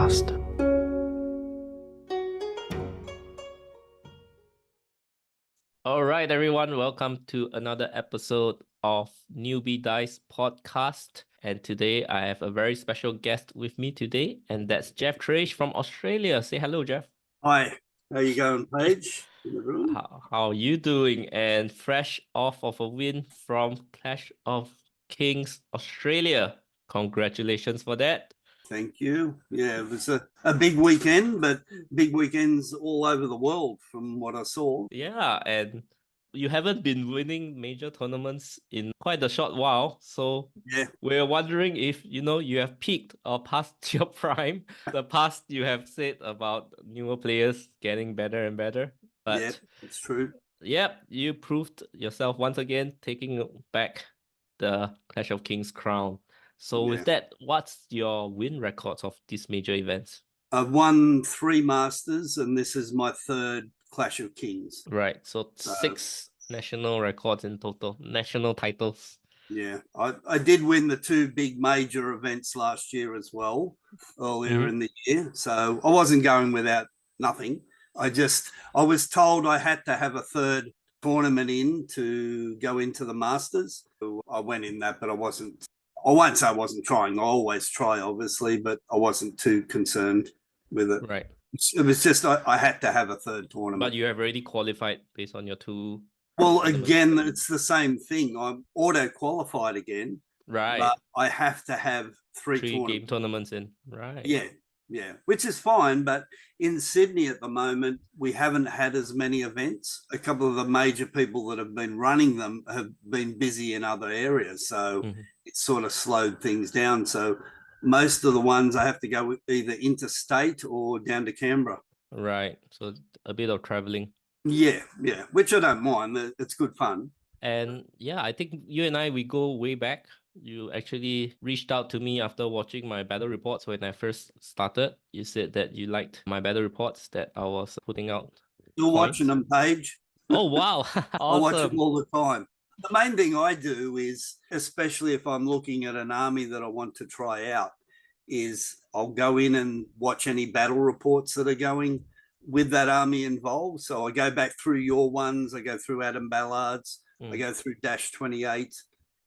podcast. All right, everyone, welcome to another episode of Newbie Dice podcast. And today I have a very special guest with me today, and that's Jeff Traish from Australia. Say hello, Jeff. Hi, how you going, Paige? How are you doing? And fresh off of a win from Clash of Kings Australia. Congratulations for that. Thank you. Yeah, it was a big weekend, but big weekends all over the world from what I saw. Yeah, and you haven't been winning major tournaments in quite a short while. So Yeah, we're wondering if, you have peaked or passed your prime. The past you have said about newer players getting better and better. yeah, But it's true. yep, you proved yourself once again, taking back the Clash of Kings crown. So Yeah. with that, what's your win records of these major events? I've won 3 Masters, and this is my 3rd Clash of Kings. Right, so 6 national records in total, national titles. Yeah, I did win the 2 big major events last year as well, earlier in the year. So I wasn't going without nothing. I was told I had to have a 3rd tournament in to go into the Masters. So I went in that, but I won't say I wasn't trying. I always try, obviously, but I wasn't too concerned with it. Right. It was just I had to have a 3rd tournament. But you have already qualified based on your 2. Well, again, it's the same thing. I'm auto-qualified again. Right. But I have to have 3 game tournaments in. Right. Yeah, which is fine. But in Sydney at the moment, we haven't had as many events. A couple of the major people that have been running them have been busy in other areas. So it's sort of slowed things down. So most of the ones I have to go either interstate or down to Canberra. Right. So a bit of traveling. Yeah, which I don't mind. It's good fun. And yeah, I think you and I, we go way back. You actually reached out to me after watching my battle reports when I first started. You said that you liked my battle reports that I was putting out. You're watching them, Paige. Oh, wow. Awesome. I watch them all the time. The main thing I do is, especially if I'm looking at an army that I want to try out, is I'll go in and watch any battle reports that are going with that army involved. So I go back through your ones, I go through Adam Ballard's, I go through Dash 28,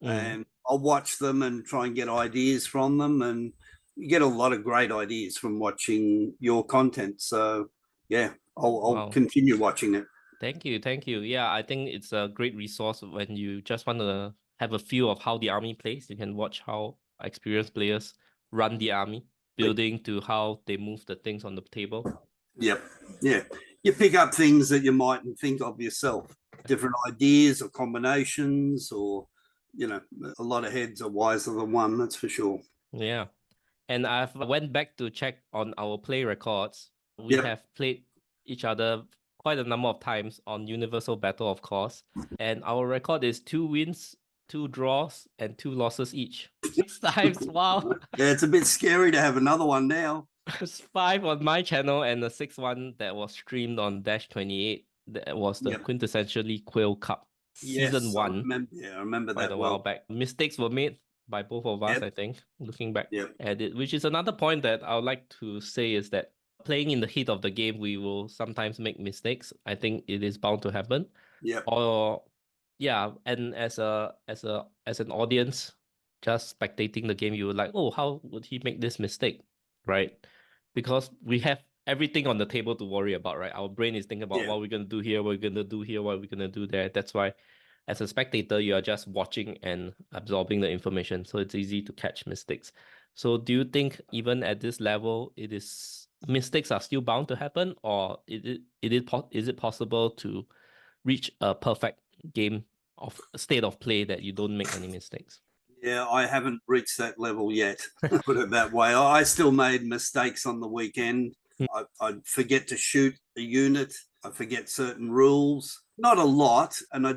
and I'll watch them and try and get ideas from them. And you get a lot of great ideas from watching your content. So yeah, I'll continue watching it. Thank you. Yeah, I think it's a great resource when you just want to have a feel of how the army plays. You can watch how experienced players run the army, building to how they move the things on the table. Yep. Yeah. You pick up things that you mightn't think of yourself, different ideas or combinations, or, a lot of heads are wiser than one, that's for sure. Yeah. And I've went back to check on our play records. We have played each other quite a number of times on Universal Battle, of course. And our record is 2 wins, 2 draws, and 2 losses each. 6 times. Wow. Yeah, it's a bit scary to have another one now. It's 5 on my channel, and the 6th one that was streamed on Dash 28. That was the quintessentially Quail Cup season 1. I remember that a while back. Mistakes were made by both of us, I think, looking back at it, which is another point that I would like to say is that playing in the heat of the game, we will sometimes make mistakes. I think it is bound to happen. And as an audience, just spectating the game, you were like, oh, how would he make this mistake, right? Because we have everything on the table to worry about, right? Our brain is thinking about what we're going to do here, what we're going to do here, what we're going to do there. That's why as a spectator, you are just watching and absorbing the information. So it's easy to catch mistakes. So do you think even at this level, mistakes are still bound to happen, or is it possible to reach a perfect game of state of play that you don't make any mistakes? Yeah, I haven't reached that level yet, put it that way. I still made mistakes on the weekend. I'd forget to shoot a unit. I forget certain rules. Not a lot, and I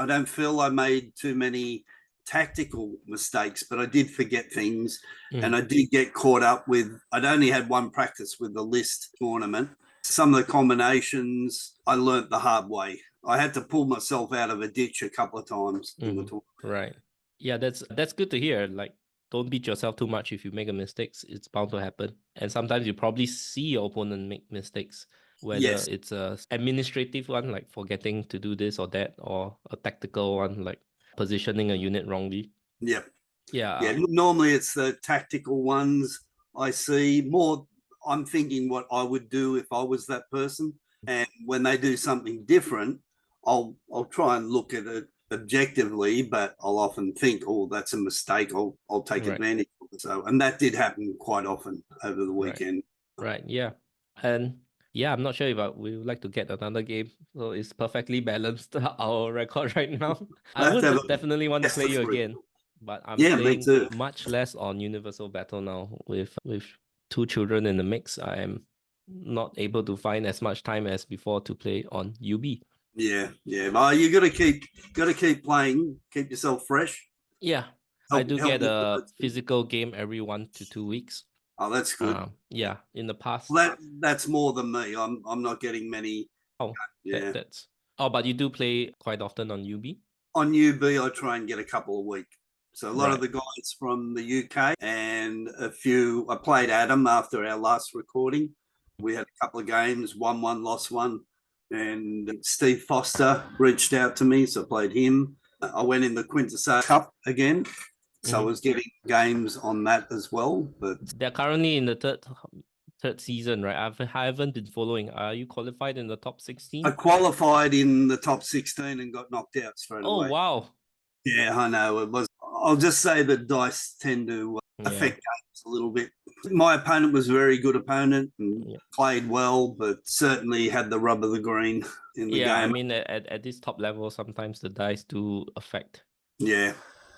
don't feel I made too many tactical mistakes, but I did forget things, and I did get caught up with, I'd only had one practice with the list tournament. Some of the combinations I learnt the hard way. I had to pull myself out of a ditch a couple of times in the tournament. Right. Yeah, that's good to hear. Like don't beat yourself too much. If you make a mistake, it's bound to happen. And sometimes you probably see your opponent make mistakes, whether Yes. it's a administrative one, like forgetting to do this or that, or a tactical one, like positioning a unit wrongly. Yep. Yeah. Yeah. Normally it's the tactical ones I see more. I'm thinking what I would do if I was that person. And when they do something different, I'll try and look at it objectively, but I'll often think, oh, that's a mistake. I'll take Right. advantage of it. So, and that did happen quite often over the Right. weekend. Right. Yeah. And yeah, I'm not sure if we would like to get another game. So it's perfectly balanced, our record right now. I We'll have to have would a definitely want to best play of you three. again, but I'm Yeah, me playing too. much less on Universal Battle now with two children in the mix. I am not able to find as much time as before to play on UB. Yeah, yeah. Well, you got to keep playing, keep yourself fresh. Yeah, I Help do help get you. a physical game every 1 to 2 weeks. Oh, that's good. Yeah, in the past. Well, that's more than me. I'm not getting many. Oh, Yeah. that's. Oh, but you do play quite often on UB? On UB, I try and get a couple a week. So a lot of Right. the guys from the UK and a few. I played Adam after our last recording. We had a couple of games, won one, lost one, and Steve Foster reached out to me, so I played him. I went in the Quintessar Cup again, so I was getting games on that as well. But They're currently in the third season, right? I haven't been following. Are you qualified in the top 16? I qualified in the top 16 and got knocked out straight Oh, away. wow. Yeah, I know. It was. I'll just say that dice tend to affect games a little bit. My opponent was a very good opponent and played well, but certainly had the rub of the green in the game. I mean, at this top level, sometimes the dice do affect. Yeah.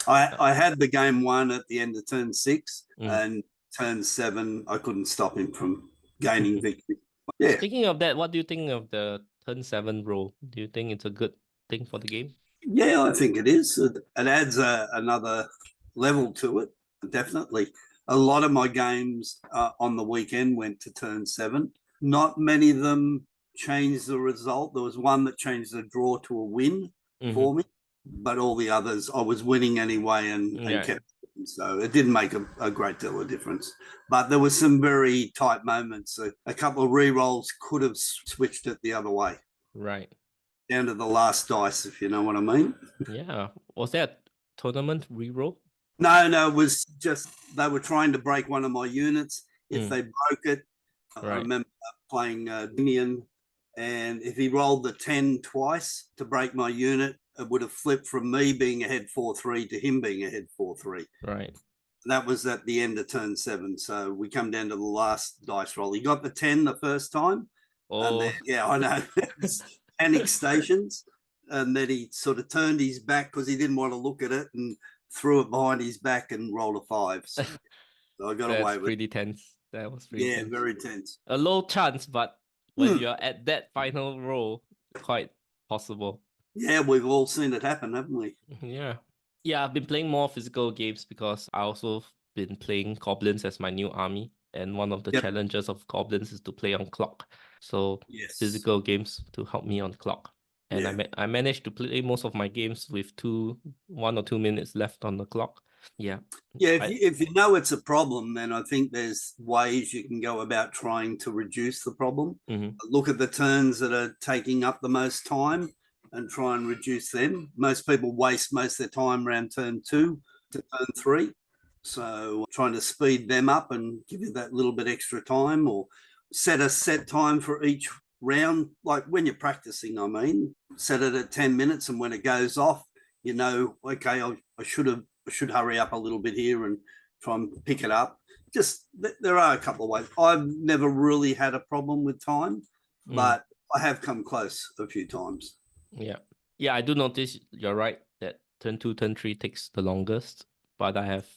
I had the game won at the end of turn 6 and turn 7, I couldn't stop him from gaining victory. Yeah. Speaking of that, what do you think of the turn 7 roll? Do you think it's a good thing for the game? Yeah, I think it is. It adds another level to it, definitely. A lot of my games on the weekend went to turn 7. Not many of them changed the result. There was one that changed the draw to a win for me, but all the others I was winning anyway and kept. So it didn't make a great deal of difference. But there were some very tight moments. A couple of re-rolls could have switched it the other way. Right. Down to the last dice, if you know what I mean. Yeah. Was that a tournament re-roll? No, it was just they were trying to break one of my units. If they broke it, I remember playing Indian, and if he rolled the 10 twice to break my unit, it would have flipped from me being ahead 4-3 to him being ahead 4-3. Right. That was at the end of turn 7. So we come down to the last dice roll. He got the 10 the first time. Oh, and then, I know. Panic stations. And then he sort of turned his back because he didn't want to look at it and threw it behind his back and rolled a 5. So I got away with it. Pretty tense. That was pretty tense. Very tense. A low chance, but when you're at that final roll, quite possible. Yeah, we've all seen it happen, haven't we? Yeah. Yeah, I've been playing more physical games because I also been playing goblins as my new army. And one of the challenges of goblins is to play on clock. So physical games to help me on clock. And I managed to play most of my games with 1 or 2 minutes left on the clock. Yeah. Yeah, if you know it's a problem, then I think there's ways you can go about trying to reduce the problem. Look at the turns that are taking up the most time and try and reduce them. Most people waste most of their time around turn 2 to turn 3. So trying to speed them up and give you that little bit extra time, or set a set time for each round. Like when you're practicing, I mean, set it at 10 minutes, and when it goes off, okay, I should hurry up a little bit here and try and pick it up. Just there are a couple of ways. I've never really had a problem with time, but I have come close a few times. Yeah, I do notice you're right that turn 2, turn 3 takes the longest, but I have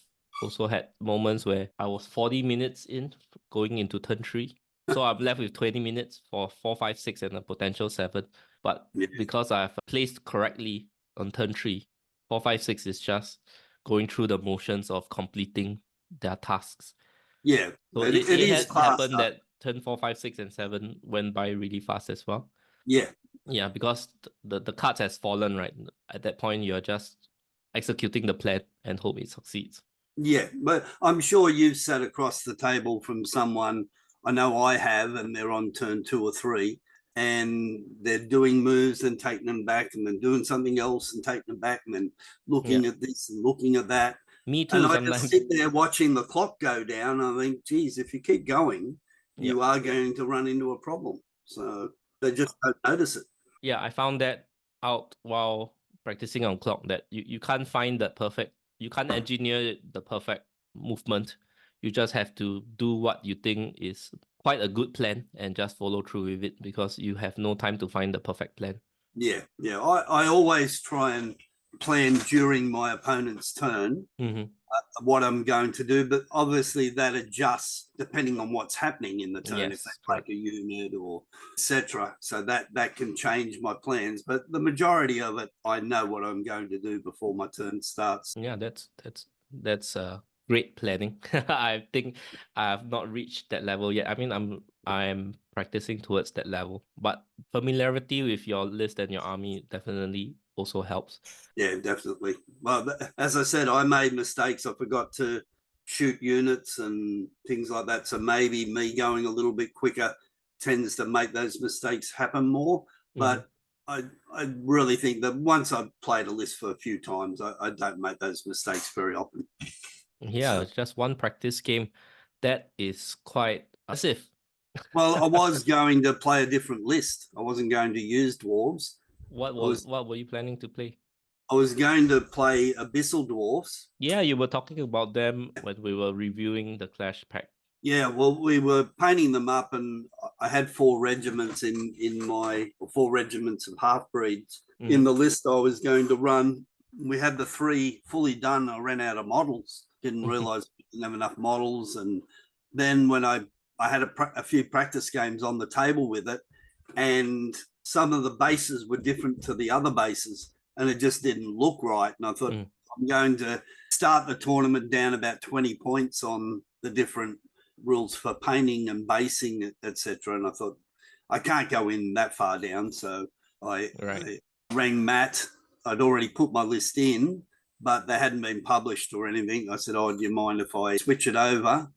also had moments where I was 40 minutes in going into turn 3. So I'm left with 20 minutes for 4, 5, 6 and a potential 7. But because I've placed correctly on turn 3, 4, 5, 6 is just going through the motions of completing their tasks. Yeah. So it has happened that turn 4, 5, 6, and 7 went by really fast as well. Yeah. Yeah, because the cards has fallen, right? At that point, you're just executing the plan and hope it succeeds. Yeah, but I'm sure you've sat across the table from someone. I know I have, and they're on turn 2 or 3, and they're doing moves and taking them back, and then doing something else and taking them back, and then Yeah, looking at this and looking at that. me And too I just sometimes. sit there watching the clock go down. I think, geez, if you keep going, Yep. you are going to run into a problem. So they just don't notice it. Yeah, I found that out while practicing on clock that you can't find that perfect, you can't engineer the perfect movement. You just have to do what you think is quite a good plan and just follow through with it because you have no time to find the perfect plan. Yeah, yeah. I always try and plan during my opponent's turn Mm-hmm. what I'm going to do, but obviously that adjusts depending on what's happening in the turn. If they Yes, break correct. a unit or etc., so that can change my plans. But the majority of it, I know what I'm going to do before my turn starts. Yeah, that's great planning. I think I have not reached that level yet. I mean, I'm practicing towards that level, but familiarity with your list and your army definitely also helps. Yeah, definitely. Well, as I said, I made mistakes. I forgot to shoot units and things like that. So maybe me going a little bit quicker tends to make those mistakes happen more. Mm-hmm. But I really think that once I've played a list for a few times, I don't make those mistakes very often. Yeah, So, it's just one practice game. That is quite impressive. well, I was going to play a different list. I wasn't going to use dwarves. I was What were you planning to play? I was going to play abyssal dwarves. Yeah, you were talking about them when we were reviewing the Clash pack. Yeah, well, we were painting them up, and I had 4 regiments in my 4 regiments of half breeds in Mm-hmm. the list I was going to run. We had the 3 fully done. I ran out of models. Didn't realize we didn't have enough models, and then when I had a few practice games on the table with it, and some of the bases were different to the other bases, and it just didn't look right. And I thought Mm. I'm going to start the tournament down about 20 points on the different rules for painting and basing, etc. And I thought I can't go in that far down, so Right. I rang Matt. I'd already put my list in, but they hadn't been published or anything. I said, "Oh, do you mind if I switch it over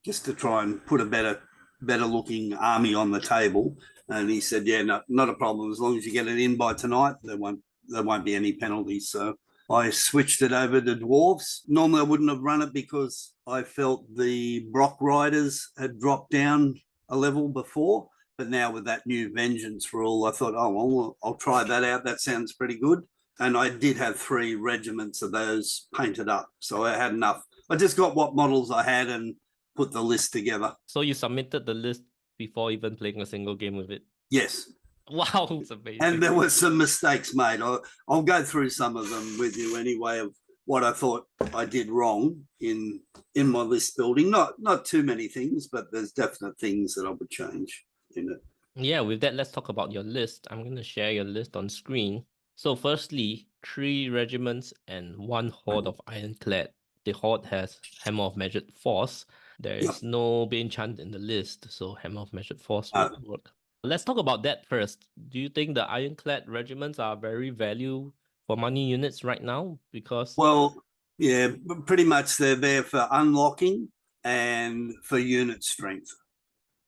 just to try and put a better looking army on the table?" And he said, "Yeah, no, not a problem. As long as you get it in by tonight, there won't be any penalties." So I switched it over to dwarves. Normally, I wouldn't have run it because I felt the Brock Riders had dropped down a level before. But now with that new vengeance rule, I thought, oh, well, I'll try that out. That sounds pretty good. And I did have 3 regiments of those painted up. So I had enough. I just got what models I had and put the list together. So you submitted the list before even playing a single game with it. Yes. Wow, it's And amazing. there were some mistakes made. I'll go through some of them with you anyway of what I thought I did wrong in my list building. Not too many things, but there's definite things that I would change in it. Yeah, with that, let's talk about your list. I'm going to share your list on screen. So, firstly, 3 regiments and 1 horde of ironclad. The horde has Hammer of Measured Force. There Yep. is no Bane Chant in the list, so Hammer of Measured Force Uh, would work. Let's talk about that first. Do you think the ironclad regiments are very value for money units right now? Because, well, yeah, pretty much they're there for unlocking and for unit strength.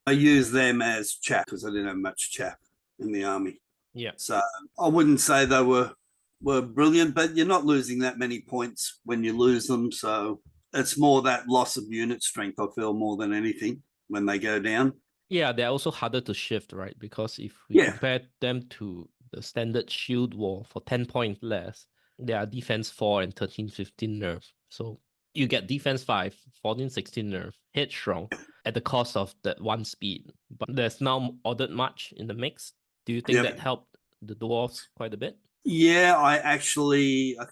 I use them as chaff because I didn't have much chaff in the army. yeah. So I wouldn't say they were brilliant, but you're not losing that many points when you lose them. So it's more that loss of unit strength, I feel, more than anything when they go down. Yeah, they're also harder to shift, right? Because if we Yeah, compare them to the standard shield wall for 10 points less, they are defense 4 and 13, 15 nerf. So you get defense 5, 14, 16 nerf, headstrong at the cost of that 1 speed. But there's now ordered march in the mix. Do you think yep. that helped the dwarves quite a bit? Yeah, I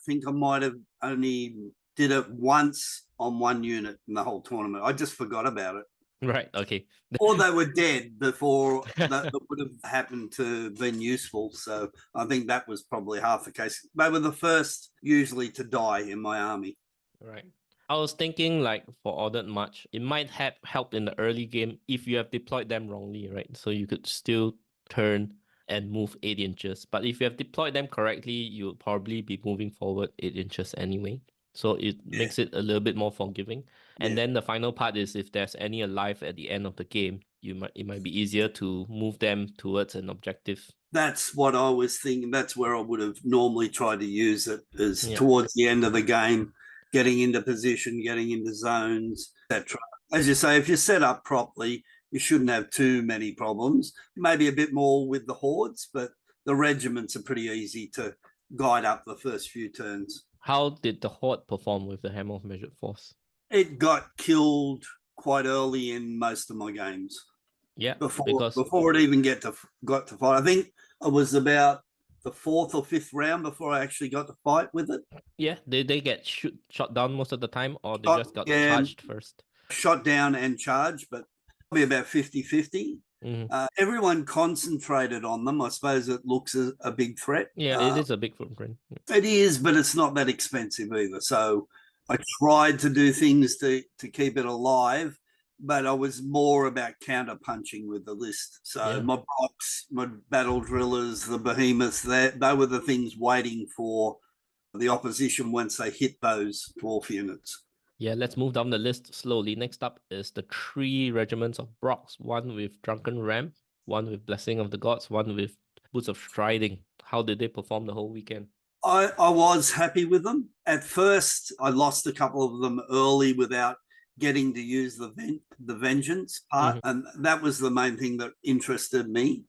think I might have only did it once on one unit in the whole tournament. I just forgot about it. Right, okay. Or they were dead before that would have happened to have been useful. So I think that was probably half the case. They were the first usually to die in my army. Right. I was thinking like for ordered march, it might have helped in the early game if you have deployed them wrongly, right? So you could still turn and move 8 inches. But if you have deployed them correctly, you'll probably be moving forward 8 inches anyway. So it makes it a little bit more forgiving. And Yeah. then the final part is if there's any alive at the end of the game, it might be easier to move them towards an objective. That's what I was thinking. That's where I would have normally tried to use it, is Yeah. towards the end of the game, getting into position, getting into zones, etc. As you say, if you're set up properly, you shouldn't have too many problems. Maybe a bit more with the hordes, but the regiments are pretty easy to guide up the first few turns. How did the Horde perform with the Hammer of Measured Force? It got killed quite early in most of my games. Yeah, before because before it even got to fight. I think it was about the fourth or fifth round before I actually got to fight with it. yeah, they get shot down most of the time, or they Shot, just got yeah, charged first. shot down and charged, but probably about 50-50. Mhm. Everyone concentrated on them. I suppose it looks a big threat. Yeah, it is a big footprint. It is, but it's not that expensive either. So I tried to do things to keep it alive, but I was more about counter punching with the list. So Yeah. my box, my battle drillers, the behemoths, they were the things waiting for the opposition once they hit those dwarf units. Yeah, let's move down the list slowly. Next up is the 3 regiments of Brock's, one with Drunken Ram, one with Blessing of the Gods, one with Boots of Striding. How did they perform the whole weekend? I was happy with them. At first, I lost a couple of them early without getting to use the vengeance part, and that was the main thing that interested me.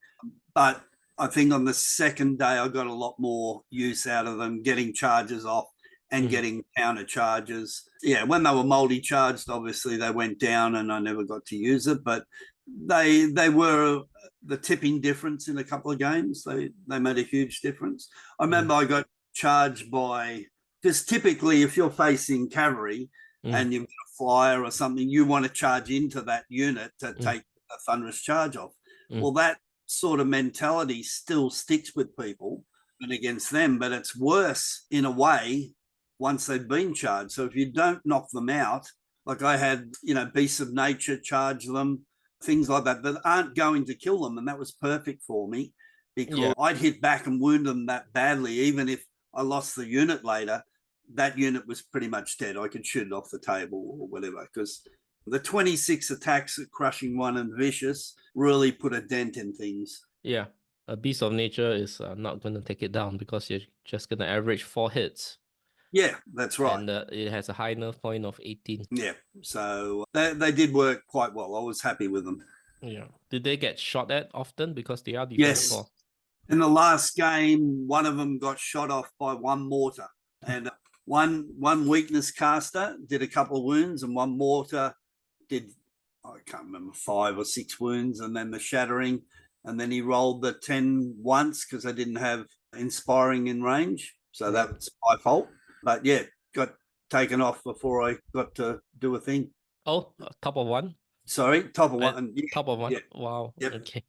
But I think on the second day, I got a lot more use out of them, getting charges off and getting counter charges. Yeah, when they were multi-charged, obviously they went down, and I never got to use it. But they were the tipping difference in a couple of games. They made a huge difference. I remember I got charged by, because typically if you're facing cavalry and you've got a flyer or something, you want to charge into that unit to take a thunderous charge off. Well, that sort of mentality still sticks with people and against them, but it's worse in a way once they've been charged. So if you don't knock them out, like I had, beasts of nature charge them, things like that aren't going to kill them, and that was perfect for me because I'd hit back and wound them that badly. Even if I lost the unit later, that unit was pretty much dead. I could shoot it off the table or whatever, because the 26 attacks at Crushing One and Vicious really put a dent in things. Yeah, a Beast of Nature is not going to take it down because you're just going to average 4 hits. Yeah, that's right. And it has a high nerve point of 18. Yeah, so they did work quite well. I was happy with them. Yeah. Did they get shot at often because they are defense Yes. 4? In the last game, one of them got shot off by one mortar, and one weakness caster did a couple of wounds, and one mortar did, I can't remember, 5 or 6 wounds, and then the shattering, and then he rolled the 10 once because I didn't have inspiring in range, so that's my fault. But yeah, got taken off before I got to do a thing. Oh, top of 1? Sorry, top of 1. Yeah, top of 1? Yeah. Wow. Yep. Okay.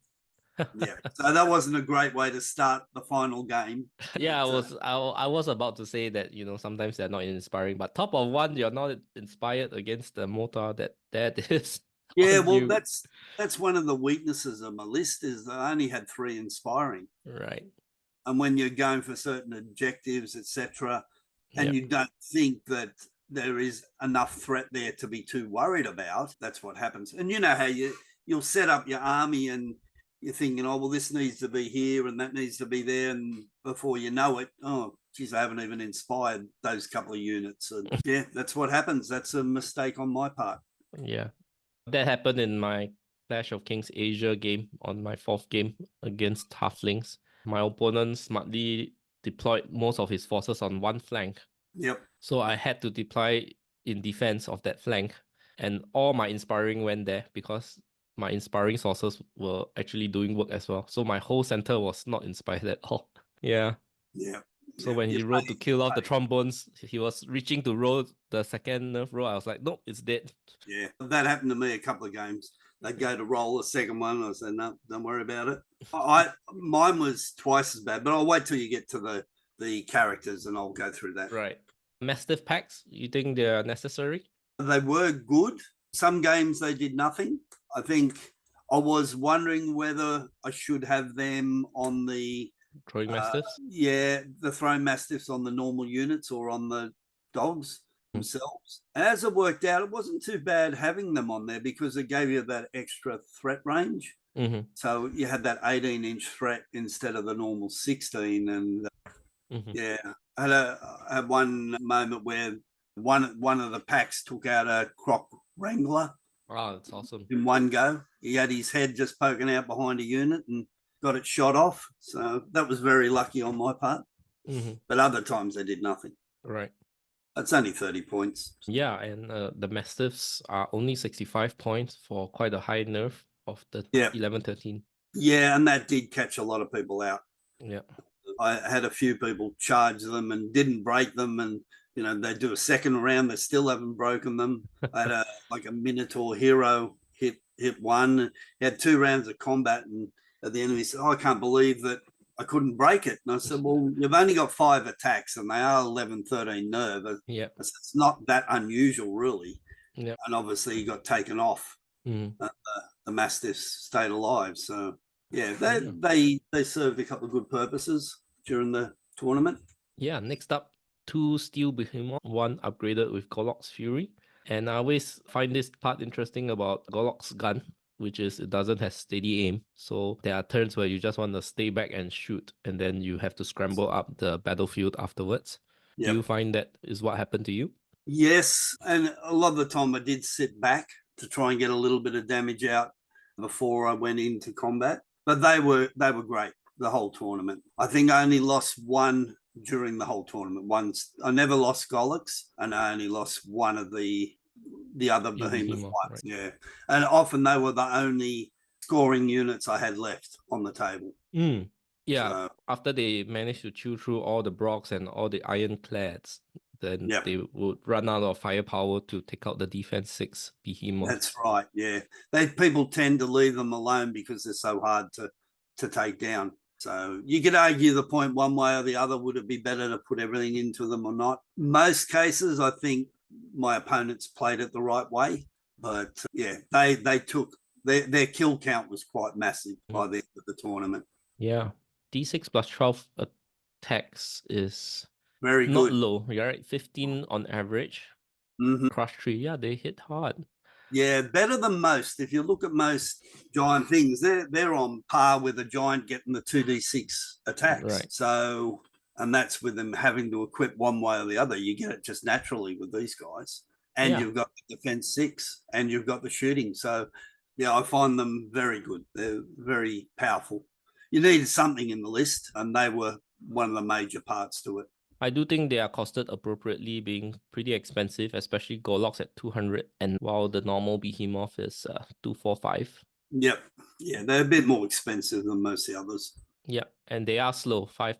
Yeah, so that wasn't a great way to start the final game. Yeah, I was about to say that, sometimes they're not inspiring, but top of 1, you're not inspired against the mortar that is. Yeah, well, that's one of the weaknesses of my list, is that I only had 3 inspiring. Right. And when you're going for certain objectives, etc., and you don't think that there is enough threat there to be too worried about, that's what happens. And you know how you'll set up your army and you're thinking, oh, well, this needs to be here and that needs to be there. And before you know it, oh, geez, I haven't even inspired those couple of units. And yeah, that's what happens. That's a mistake on my part. Yeah. That happened in my Clash of Kings Asia game on my 4th game against Halflings. My opponent smartly deployed most of his forces on one flank. Yep. So I had to deploy in defense of that flank. And all my inspiring went there because my inspiring sources were actually doing work as well. So my whole center was not inspired at all. Yeah. Yeah. So when he rolled to kill off the trombones, he was reaching to roll the second nerf roll. I was like, nope, it's dead. Yeah, that happened to me a couple of games. They'd go to roll the second one. I said, no, don't worry about it. Mine was twice as bad, but I'll wait till you get to the characters and I'll go through that. Right. Mastiff packs, you think they're necessary? They were good. Some games they did nothing. I think I was wondering whether I should have them on the Throwing mastiffs? Yeah, the throwing mastiffs on the normal units or on the dogs. themselves. As it worked out, it wasn't too bad having them on there because it gave you that extra threat range. Mm-hmm. So you had that 18-inch threat instead of the normal 16. And yeah, I had one moment where one of the packs took out a croc wrangler. Wow, that's awesome. In one go. He had his head just poking out behind a unit and got it shot off. So that was very lucky on my part. But other times they did nothing. Right. That's only 30 points. Yeah, and the Mastiffs are only 65 points for quite a high nerf of the 11-13. Yeah, and that did catch a lot of people out. Yeah. I had a few people charge them and didn't break them, and they do a second round, they still haven't broken them. I had a Minotaur hero hit one. He had 2 rounds of combat, and at the end he said, I can't believe that I couldn't break it. And I said, well, you've only got 5 attacks and they are 11-13 nerve. Yeah. It's not that unusual, really. Yeah. And obviously he got taken off. The Mastiffs stayed alive. So yeah, they served a couple of good purposes during the tournament. Yeah, next up, 2 Steel Behemoth, 1 upgraded with Golok's Fury. And I always find this part interesting about Golok's gun, which is it doesn't have steady aim. So there are turns where you just want to stay back and shoot, and then you have to scramble up the battlefield afterwards. Yep. Do you find that is what happened to you? Yes, and a lot of the time I did sit back to try and get a little bit of damage out before I went into combat. But they were great the whole tournament. I think I only lost one during the whole tournament. Once I never lost Golok's, and I only lost one of the other behemoth ones. Right. Yeah, and often they were the only scoring units I had left on the table. Yeah, so, after they managed to chew through all the Brogs and all the Ironclads, then they would run out of firepower to take out the defense 6 behemoth. That's right. Yeah, people tend to leave them alone because they're so hard to take down. So you could argue the point one way or the other. Would it be better to put everything into them or not? Most cases, I think my opponents played it the right way. But yeah, they took their kill count was quite massive by the end of the tournament. Yeah, D6 plus 12 attacks is very not good. Low. You're right, 15 on average. Crush 3, yeah, they hit hard. Yeah, better than most. If you look at most giant things, they're on par with a giant getting the 2d6 attacks. Right. So, and that's with them having to equip one way or the other. You get it just naturally with these guys. And you've got the defense 6 and you've got the shooting. So, yeah, I find them very good. They're very powerful. You needed something in the list, and they were one of the major parts to it. I do think they are costed appropriately, being pretty expensive, especially Golok's at 200, and while the normal Behemoth is 245. Yep. Yeah, they're a bit more expensive than most of the others. Yeah, and they are slow, 5+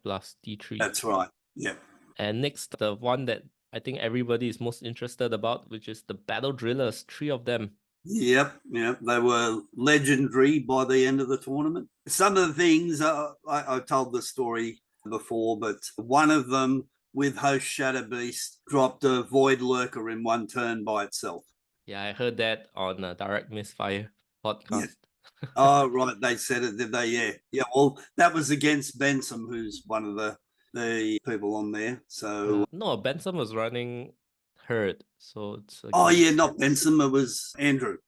D3. That's right. Yep. And next, the one that I think everybody is most interested about, which is the Battle Drillers, 3 of them. Yep. They were legendary by the end of the tournament. Some of the things, I told the story before, but one of them with Host Shadow Beast dropped a Void Lurker in one turn by itself. Yeah, I heard that on a Direct Misfire podcast. Yeah. Oh, right. They said it, did they? Yeah. Yeah. Well, that was against Benson, who's one of the people on there. So no, Benson was running Herd. So it's not Benson. It was Andrew.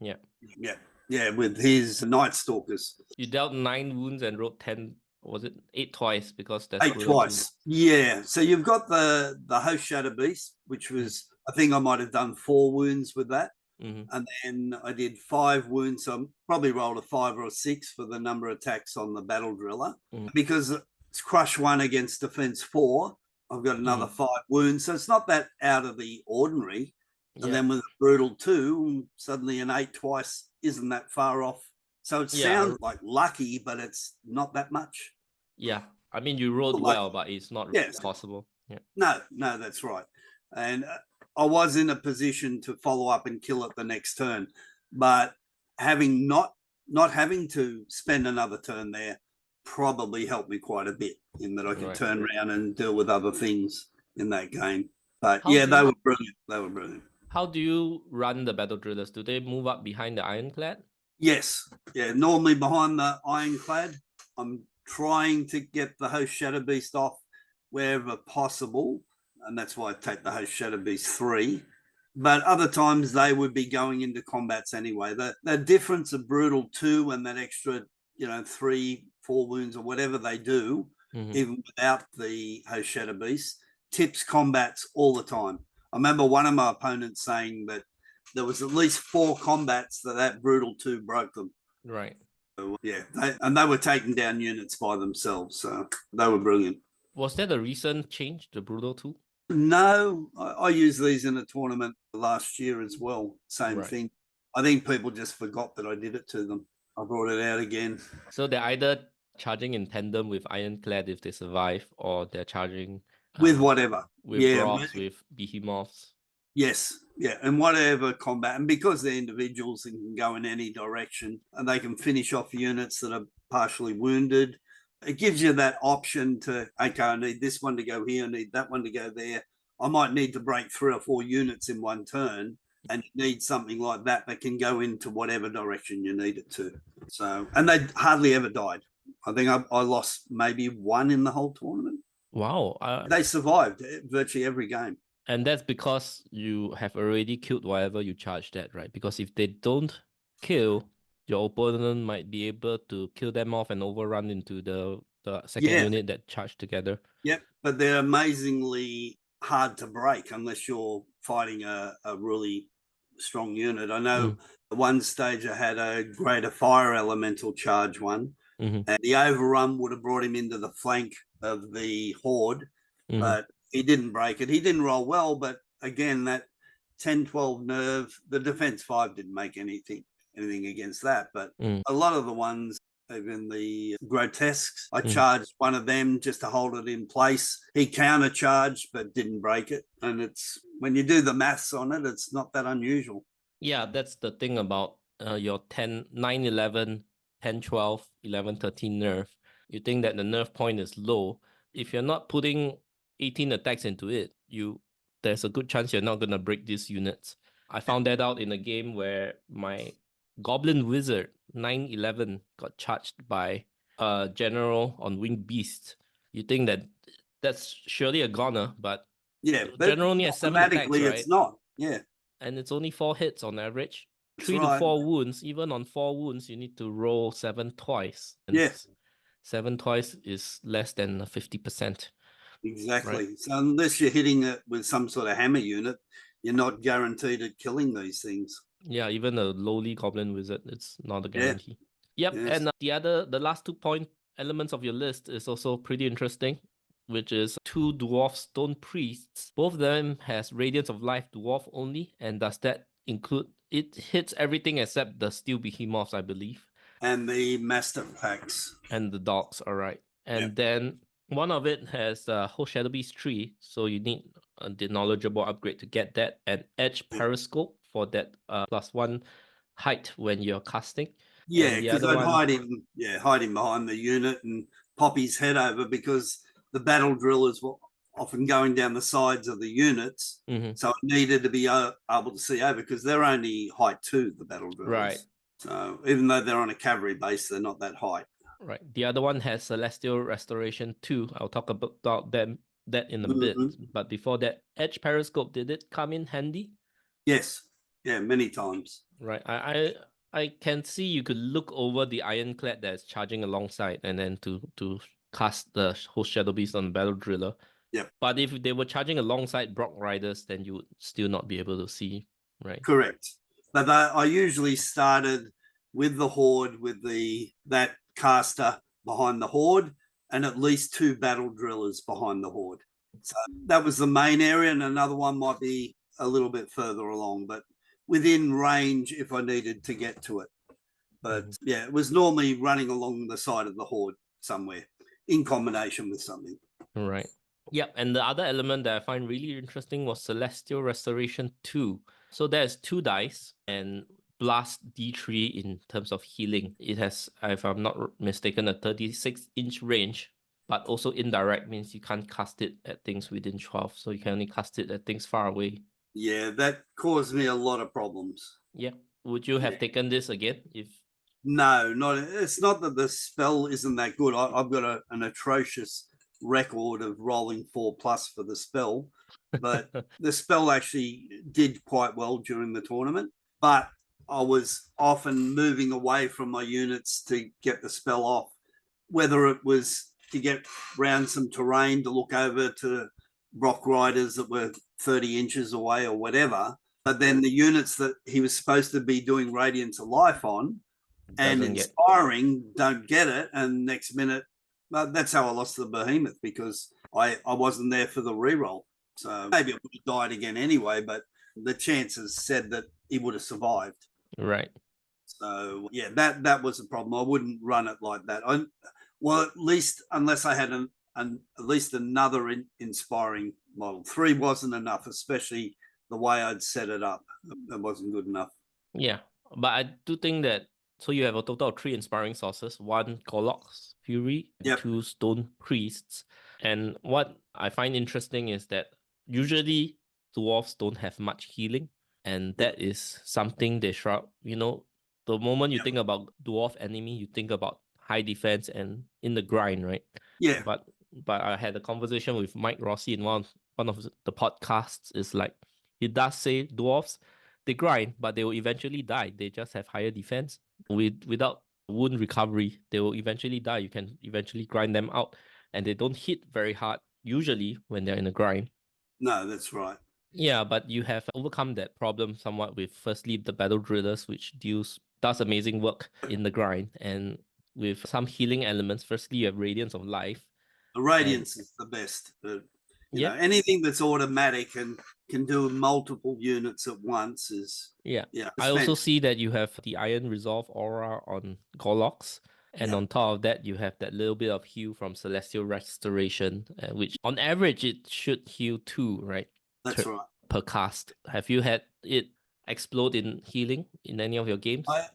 Yeah. Yeah. Yeah. With his Night Stalkers. You dealt 9 wounds and rolled 10. Was it 8 twice? Because that's 8 twice. Yeah. So you've got the Host Shadow Beast, which was, I think I might have done 4 wounds with that. And then I did 5 wounds. So I probably rolled a 5 or a 6 for the number of attacks on the Battle Driller. Because it's Crush 1 against Defense 4. I've got another 5 wounds. So it's not that out of the ordinary. And then with Brutal 2, suddenly an 8 twice isn't that far off. So it sounds like lucky, but it's not that much. Yeah. I mean, you rolled well, but it's not possible. Yeah. No, that's right. And I was in a position to follow up and kill it the next turn. But having not having to spend another turn there probably helped me quite a bit in that I could turn around and deal with other things in that game. But they were brilliant. How do you run the Battle Drillers? Do they move up behind the Ironclad? Yes. Yeah, normally behind the Ironclad. I'm trying to get the Host Shadow Beast off wherever possible. and that's why I take the Host Shadow Beast 3. But other times they would be going into combats anyway. The difference of Brutal 2 and that extra, 3, 4 wounds or whatever they do, even without the Host Shadow Beast, tips combats all the time. I remember one of my opponents saying that there was at least 4 combats that Brutal 2 broke them. Right. So, yeah, they were taking down units by themselves, so they were brilliant. Was that a recent change, the Brutal 2? No, I used these in a tournament last year as well. Same thing. I think people just forgot that I did it to them. I brought it out again. So they're either charging in tandem with Ironclad if they survive, or they're charging with whatever. With Grobs, with Behemoths. Yes, yeah, and whatever combat. And because they're individuals and can go in any direction, and they can finish off units that are partially wounded, it gives you that option to, okay, I need this one to go here, I need that one to go there. I might need to break 3 or 4 units in one turn, and you need something like that can go into whatever direction you need it to. So, and they hardly ever died. I think I lost maybe 1 in the whole tournament. Wow. They survived virtually every game. And that's because you have already killed whatever you charged at, right? Because if they don't kill, your opponent might be able to kill them off and overrun into the second unit that charged together. Yep, but they're amazingly hard to break unless you're fighting a really strong unit. I know at one stage I had a greater fire elemental charge one, and the overrun would have brought him into the flank of the horde, but he didn't break it. He didn't roll well, but again, that 10-12 nerve, the defense 5 didn't make anything against that. But a lot of the ones, even the grotesques, I charged one of them just to hold it in place. He counter-charged but didn't break it. And it's when you do the maths on it, it's not that unusual. Yeah, that's the thing about your 9, 11, 10, 12, 11, 13 nerf. You think that the nerf point is low. If you're not putting 18 attacks into it, there's a good chance you're not going to break these units. I found that out in a game where my Goblin Wizard 9-11 got charged by a general on Winged Beast. You think that that's surely a goner, but general only has 7 attacks, right? It's not. Yeah. And it's only 4 hits on average. 3 to 4 wounds. Even on 4 wounds, you need to roll 7 twice. And 7 twice is less than 50%. Exactly. Right? So unless you're hitting it with some sort of hammer unit, you're not guaranteed at killing these things. Yeah, even a lowly Goblin Wizard, it's not a guarantee. Yep, and the last 2 point elements of your list is also pretty interesting, which is 2 Dwarf Stone Priests. Both of them has Radiance of Life Dwarf only, and does that include, it hits everything except the Steel Behemoths, I believe. And the Mastiff Packs. And the dogs, all right. And then one of it has Host Shadow Beast 3, so you need the knowledgeable upgrade to get that, and Edge Periscope for that +1 height when you're casting. Yeah, because I'd hide him behind the unit and pop his head over, because the battle drillers were often going down the sides of the units, so it needed to be able to see over, because they're only height 2, the battle drillers. Right. So even though they're on a cavalry base, they're not that high. Right. The other one has Celestial Restoration 2. I'll talk about that in a bit. But before that, Edge Periscope, did it come in handy? Yes. Yeah, many times. Right. I can see you could look over the Ironclad that's charging alongside, and then to cast the Host Shadow Beast on the Battle Driller. Yep. But if they were charging alongside Brock Riders, then you would still not be able to see, right? Correct. But I usually started with the Horde, with that caster behind the Horde, and at least 2 battle drillers behind the Horde. So that was the main area, and another one might be a little bit further along, but within range if I needed to get to it. But yeah, it was normally running along the side of the Horde somewhere in combination with something. Right. Yep. And the other element that I find really interesting was Celestial Restoration 2. So there's 2 dice and Blast D3 in terms of healing. It has, if I'm not mistaken, a 36-inch range, but also indirect means you can't cast it at things within 12. So you can only cast it at things far away. Yeah, that caused me a lot of problems. Yeah. Would you have taken this again if? No, it's not that the spell isn't that good. I've got an atrocious record of rolling 4+ for the spell, but the spell actually did quite well during the tournament. But I was often moving away from my units to get the spell off, whether it was to get round some terrain to look over to rock riders that were 30 inches away or whatever. But then the units that he was supposed to be doing Radiance of Life on and inspiring don't get it. And next minute, that's how I lost the Behemoth, because I wasn't there for the reroll. So maybe it would have died again anyway, but the chances said that he would have survived. Right. So yeah, that was a problem. I wouldn't run it like that. Well, at least unless I had at least another inspiring model. 3 wasn't enough, especially the way I'd set it up. It wasn't good enough. Yeah, but I do think that, so you have a total of 3 inspiring sources: 1 Gorlock's Fury, and 2 Stone Priests. And what I find interesting is that usually dwarves don't have much healing, and that is something they shrug. You know, the moment you think about dwarf enemy, you think about high defense and in the grind, right? Yeah. But I had a conversation with Mike Rossi in one of the podcasts. Is like, he does say dwarves, they grind, but they will eventually die. They just have higher defense. Without wound recovery, they will eventually die. You can eventually grind them out, and they don't hit very hard usually when they're in a grind. No, that's right. Yeah, but you have overcome that problem somewhat with, firstly, the battle drillers, which does amazing work in the grind, and with some healing elements. Firstly, you have Radiance of Life. The Radiance is the best. But, you know, anything that's automatic and can do multiple units at once is... Yeah. I also see that you have the Iron Resolve aura on Gorlock's. And on top of that, you have that little bit of heal from Celestial Restoration, which on average, it should heal 2, right? That's right. Per cast. Have you had it explode in healing in any of your games? I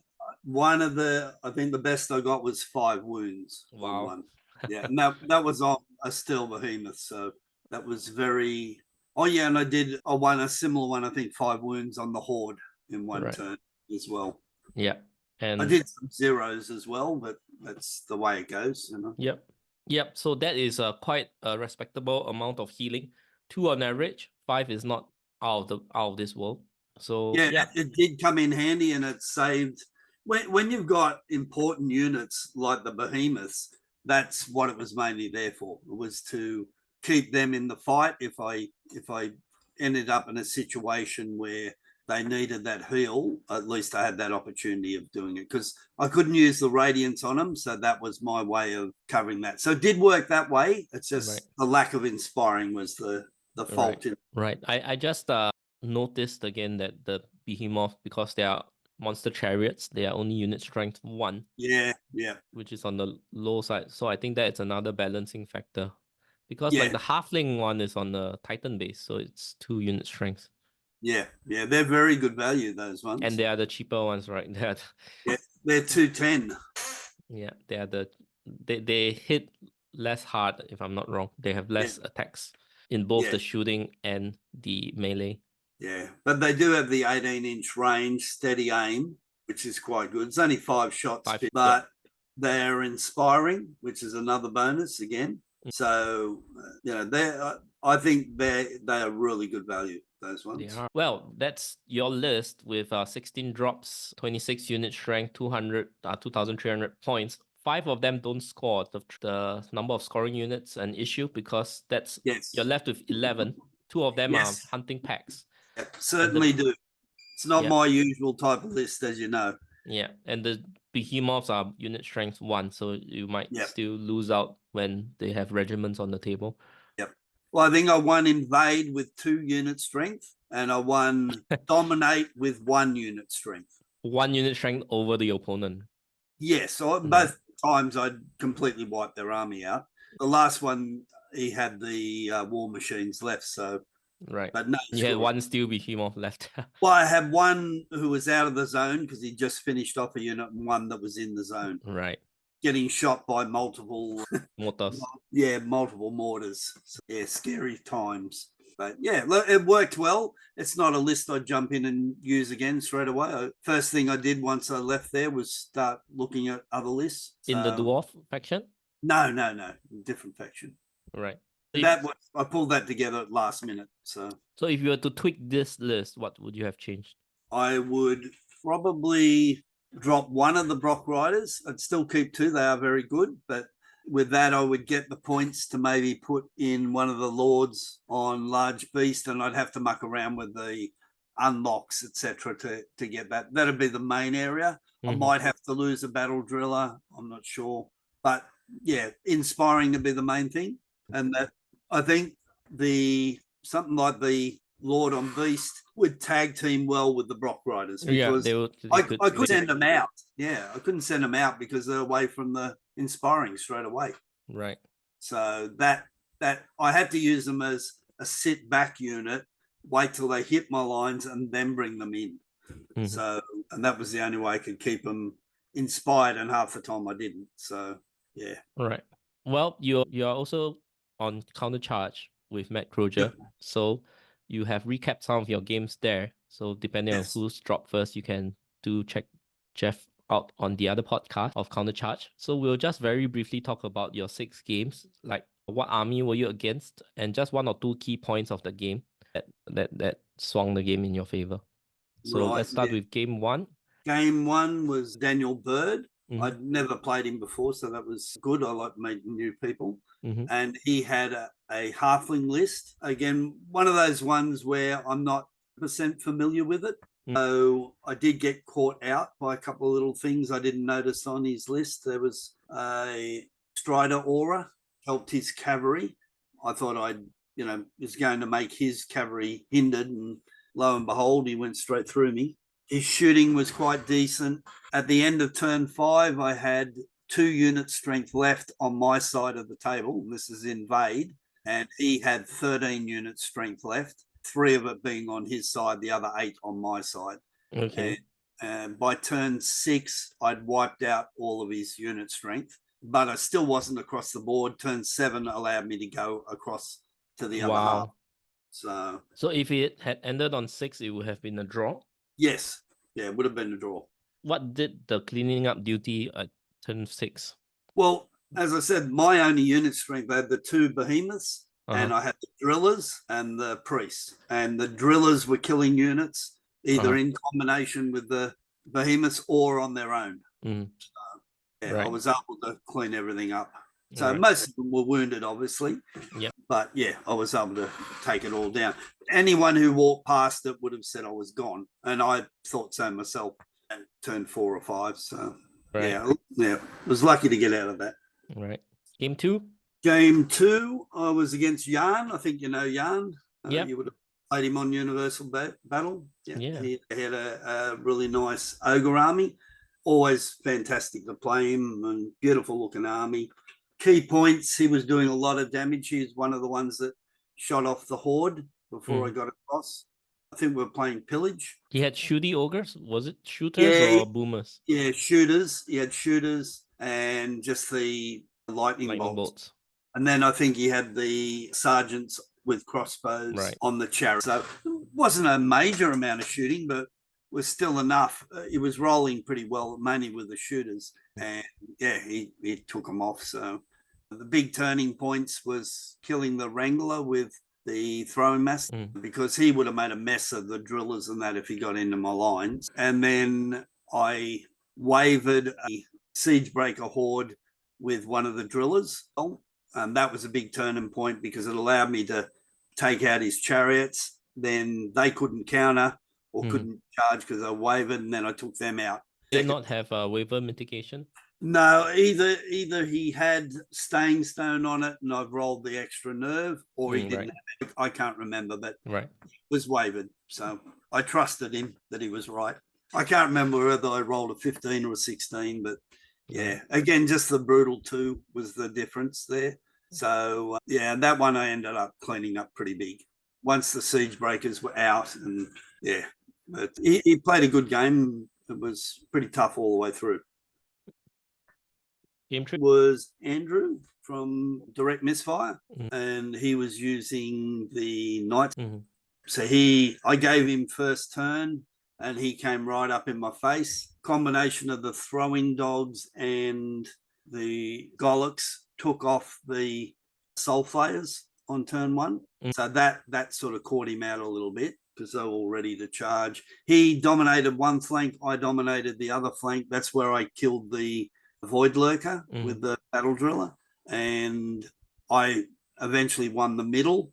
think the best I got was 5 wounds. Wow. On one. Yeah, and that was on a Steel Behemoth, so that was very... Oh yeah, and I won a similar one, I think 5 wounds on the Horde in one turn as well. Yeah. And I did some zeros as well, but that's the way it goes, you know. Yep. So that is quite a respectable amount of healing. 2 on average. 5 is not out of this world. So yeah, it did come in handy, and it saved when you've got important units like the Behemoths. That's what it was mainly there for. It was to keep them in the fight if I ended up in a situation where they needed that heal. At least I had that opportunity of doing it, because I couldn't use the Radiance on them, so that was my way of covering that. So it did work that way. It's just the lack of inspiring was the fault. Right. I just noticed again that the Behemoth, because they are monster chariots, they are only unit strength 1. Yeah. Which is on the low side. So I think that's another balancing factor. Because like the Halfling one is on the Titan base, so it's 2 unit strength. Yeah, they're very good value, those ones. And they are the cheaper ones, right? They're 210. Yeah, they hit less hard, if I'm not wrong. They have less attacks in both the shooting and the melee. Yeah, but they do have the 18-inch range, steady aim, which is quite good. It's only 5 shots, but they're inspiring, which is another bonus again. So, I think they are really good value, those ones. They are. Well, that's your list with 16 drops, 26 unit strength, 2,300 points. 5 of them don't score. The number of scoring units an issue, because that's you're left with 11. 2 of them are hunting packs. Certainly do. It's not my usual type of list, as you know. Yeah, and the Behemoths are unit strength 1, so you might still lose out when they have regiments on the table. Yep. Well, I think I won Invade with 2 unit strength, and I won Dominate with 1 unit strength. 1 unit strength over the opponent. Yes, so both times I'd completely wiped their army out. The last one, he had the war machines left, so... Right. But no, you had 1 Steel Behemoth left. Well, I had 1 who was out of the zone because he just finished off a unit, and 1 that was in the zone. Right. Getting shot by multiple mortars. Multiple mortars. So, scary times. But it worked well. It's not a list I'd jump in and use again straight away. First thing I did once I left there was start looking at other lists. In the Dwarf faction? No. Different faction. Right. I pulled that together at last minute. So if you were to tweak this list, what would you have changed? I would probably drop one of the Brock Riders. I'd still keep two. They are very good, but with that, I would get the points to maybe put in one of the Lords on Large Beast, and I'd have to muck around with the unlocks, etc., to get that. That'd be the main area. I might have to lose a Battle Driller. I'm not sure, but yeah, inspiring to be the main thing, and that I think something like the Lord on Beast would tag team well with the Brock Riders because I could send them out. Yeah, I couldn't send them out because they're away from the inspiring straight away. Right. So that I had to use them as a sit back unit, wait till they hit my lines and then bring them in. So, and that was the only way I could keep them inspired, and half the time I didn't. So yeah. Right. Well, you are also on counter charge with Matt Crozier. Yep. So you have recapped some of your games there. So depending on who's dropped first, you can check Jeff out on the other podcast of Counter Charge. So we'll just very briefly talk about your 6 games, like what army were you against, and just 1 or 2 key points of the game that swung the game in your favor. So let's start with game 1. Game 1 was Daniel Bird. I'd never played him before, so that was good. I like meeting new people. And he had a halfling list. Again, one of those ones where I'm not % familiar with it. So I did get caught out by a couple of little things I didn't notice on his list. There was a Strider Aura, helped his cavalry. I thought was going to make his cavalry hindered, and lo and behold, he went straight through me. His shooting was quite decent. At the end of turn 5, I had 2 unit strength left on my side of the table. This is Invade. And he had 13 unit strength left, 3 of it being on his side, the other 8 on my side. Okay. And by turn 6, I'd wiped out all of his unit strength, but I still wasn't across the board. Turn 7 allowed me to go across to the other half. So if it had ended on 6, it would have been a draw? Yes. Yeah, it would have been a draw. What did the cleaning up duty at turn 6? Well, as I said, my only unit strength, I had the 2 behemoths, and I had the drillers and the priests. And the drillers were killing units, either in combination with the behemoths or on their own. So, I was able to clean everything up. So most of them were wounded, obviously. But yeah, I was able to take it all down. Anyone who walked past it would have said I was gone. And I thought so myself at turn 4 or 5. So yeah, was lucky to get out of that. Right. Game 2? Game 2, I was against Jan. I think you know Jan. You would have played him on Universal Battle. Yeah. He had a really nice ogre army. Always fantastic to play him, and beautiful looking army. Key points, he was doing a lot of damage. He was one of the ones that shot off the horde before I got across. I think we were playing Pillage. He had shooty ogres? Was it shooters or boomers? Yeah, shooters. He had shooters and just the lightning bolts. And then I think he had the sergeants with crossbows on the chariot. So it wasn't a major amount of shooting, but was still enough. It was rolling pretty well, mainly with the shooters. And yeah, he took them off. So the big turning points was killing the Wrangler with the throwing mass, because he would have made a mess of the drillers and that if he got into my lines. And then I wavered a Siegebreaker horde with one of the drillers. And that was a big turning point because it allowed me to take out his chariots. Then they couldn't counter or couldn't charge because I wavered, and then I took them out. Did not have a waver mitigation? No, either he had Staying Stone on it and I've rolled the extra nerve, or he didn't have it. I can't remember, but it was wavered. So I trusted him that he was right. I can't remember whether I rolled a 15 or a 16, but yeah, again, just the brutal 2 was the difference there. So yeah, that one I ended up cleaning up pretty big once the siege breakers were out. And yeah, but he played a good game. It was pretty tough all the way through. Game 3 was Andrew from Direct Misfire, and he was using the Knights. So I gave him first turn, and he came right up in my face. Combination of the throwing dogs and the Golics took off the Soul Flayers, on turn one. So that sort of caught him out a little bit because they were all ready to charge. He dominated one flank. I dominated the other flank. That's where I killed the Void Lurker with the Battle Driller. And I eventually won the middle.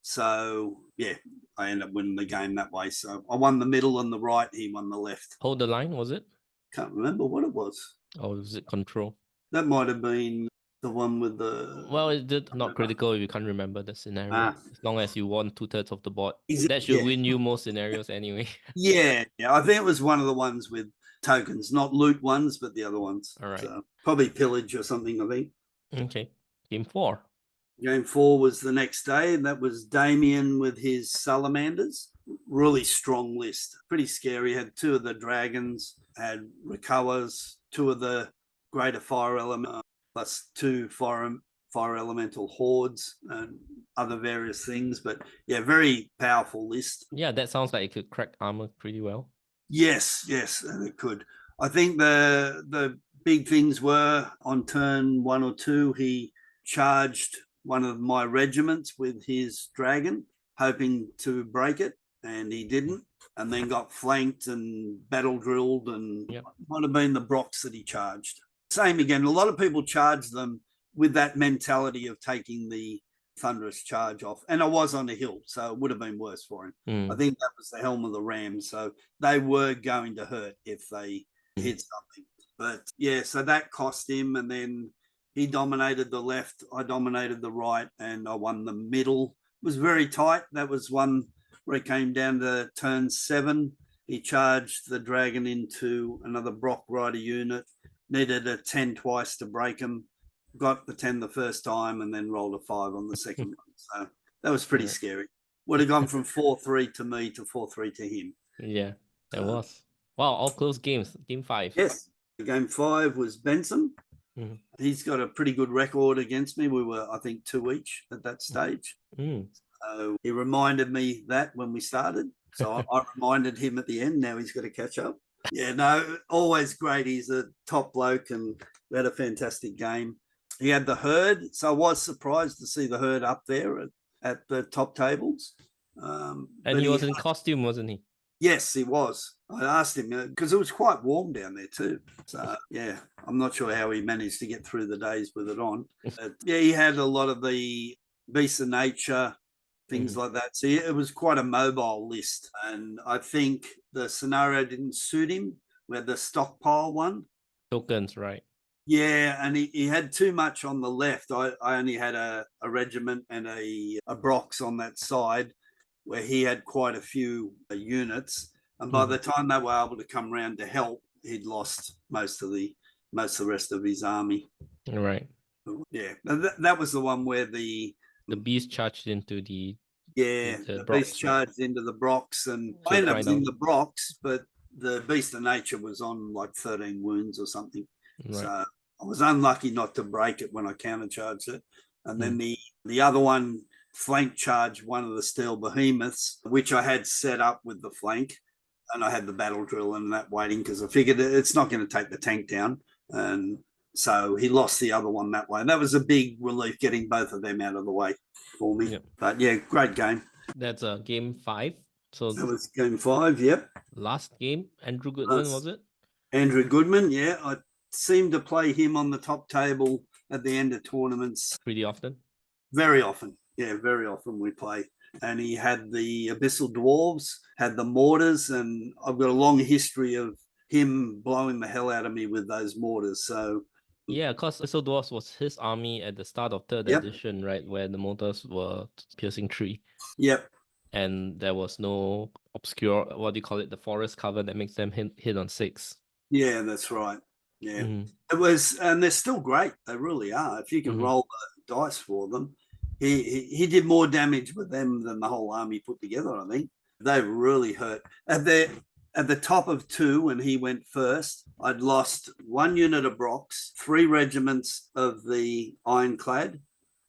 So, yeah, I ended up winning the game that way. So I won the middle and the right. He won the left. Hold the line, was it? Can't remember what it was. Or was it control? That might have been the one with the... Well, it did not critical if you can't remember the scenario. As long as you won 2/3 of the board. That should win you most scenarios anyway. Yeah, I think it was one of the ones with tokens, not loot ones, but the other ones. All right. So probably pillage or something, I think. Okay. Game 4. Game 4 was the next day, and that was Damien with his salamanders. Really strong list. Pretty scary. Had 2 of the dragons, had Rakawas, 2 of the greater fire element, plus 2 fire elemental hordes and other various things. But yeah, very powerful list. Yeah, that sounds like it could crack armor pretty well. Yes, and it could. I think the big things were on turn 1 or 2, he charged one of my regiments with his dragon, hoping to break it, and he didn't, and then got flanked and battle drilled, and might have been the Brox that he charged. Same again, a lot of people charge them with that mentality of taking the thunderous charge off, and I was on a hill, so it would have been worse for him. I think that was the helm of the Rams, so they were going to hurt if they hit something. But yeah, so that cost him, and then he dominated the left, I dominated the right, and I won the middle. It was very tight. That was one where it came down to turn 7. He charged the dragon into another Brock Rider unit, needed a 10 twice to break him, got the 10 the first time, and then rolled a 5 on the second one. So that was pretty scary. Would have gone from 4-3 to me to 4-3 to him. Yeah, it was. Wow, all close games. Game 5. Yes. Game 5 was Benson. He's got a pretty good record against me. We were, I think, 2 each at that stage. So he reminded me that when we started. So I reminded him at the end. Now he's got to catch up. Yeah, no, always great. He's a top bloke, and we had a fantastic game. He had the herd, so I was surprised to see the herd up there at the top tables. And he was in costume, wasn't he? Yes, he was. I asked him because it was quite warm down there too. So yeah, I'm not sure how he managed to get through the days with it on. But yeah, he had a lot of the beasts of nature, things like that. So yeah, it was quite a mobile list. And I think the scenario didn't suit him. We had the stockpile one. Tokens, right? Yeah, and he had too much on the left. I only had a regiment and a Brox on that side, where he had quite a few units, and by the time they were able to come round to help, he'd lost most of the rest of his army. Right. Yeah, that was the one where the beast charged into the the beast charged into the Brox, and I ended up in the Brox, but the beast of nature was on like 13 wounds or something. Right. So I was unlucky not to break it when I countercharged it, and then the other one flank charge one of the steel behemoths, which I had set up with the flank, and I had the battle drill and that waiting because I figured it's not going to take the tank down, and so he lost the other one that way. And that was a big relief getting both of them out of the way for me. But yeah, great game. That's game 5. So that was game 5. Yep. Last game, Andrew Goodman, was it? Andrew Goodman. Yeah, I seem to play him on the top table at the end of tournaments pretty often. Very often. Yeah, very often we play. And he had the Abyssal Dwarves, had the mortars, and I've got a long history of him blowing the hell out of me with those mortars. So yeah, because Abyssal Dwarves was his army at the start of 3rd edition, right, where the mortars were piercing 3. Yep. And there was no obscure, what do you call it, the forest cover that makes them hit on 6. Yeah, that's right. Yeah. It was, and they're still great. They really are. If you can roll the dice for them. He did more damage with them than the whole army put together, I think. They really hurt. At the top of 2, when he went first, I'd lost 1 unit of Brox, 3 regiments of the Ironclad.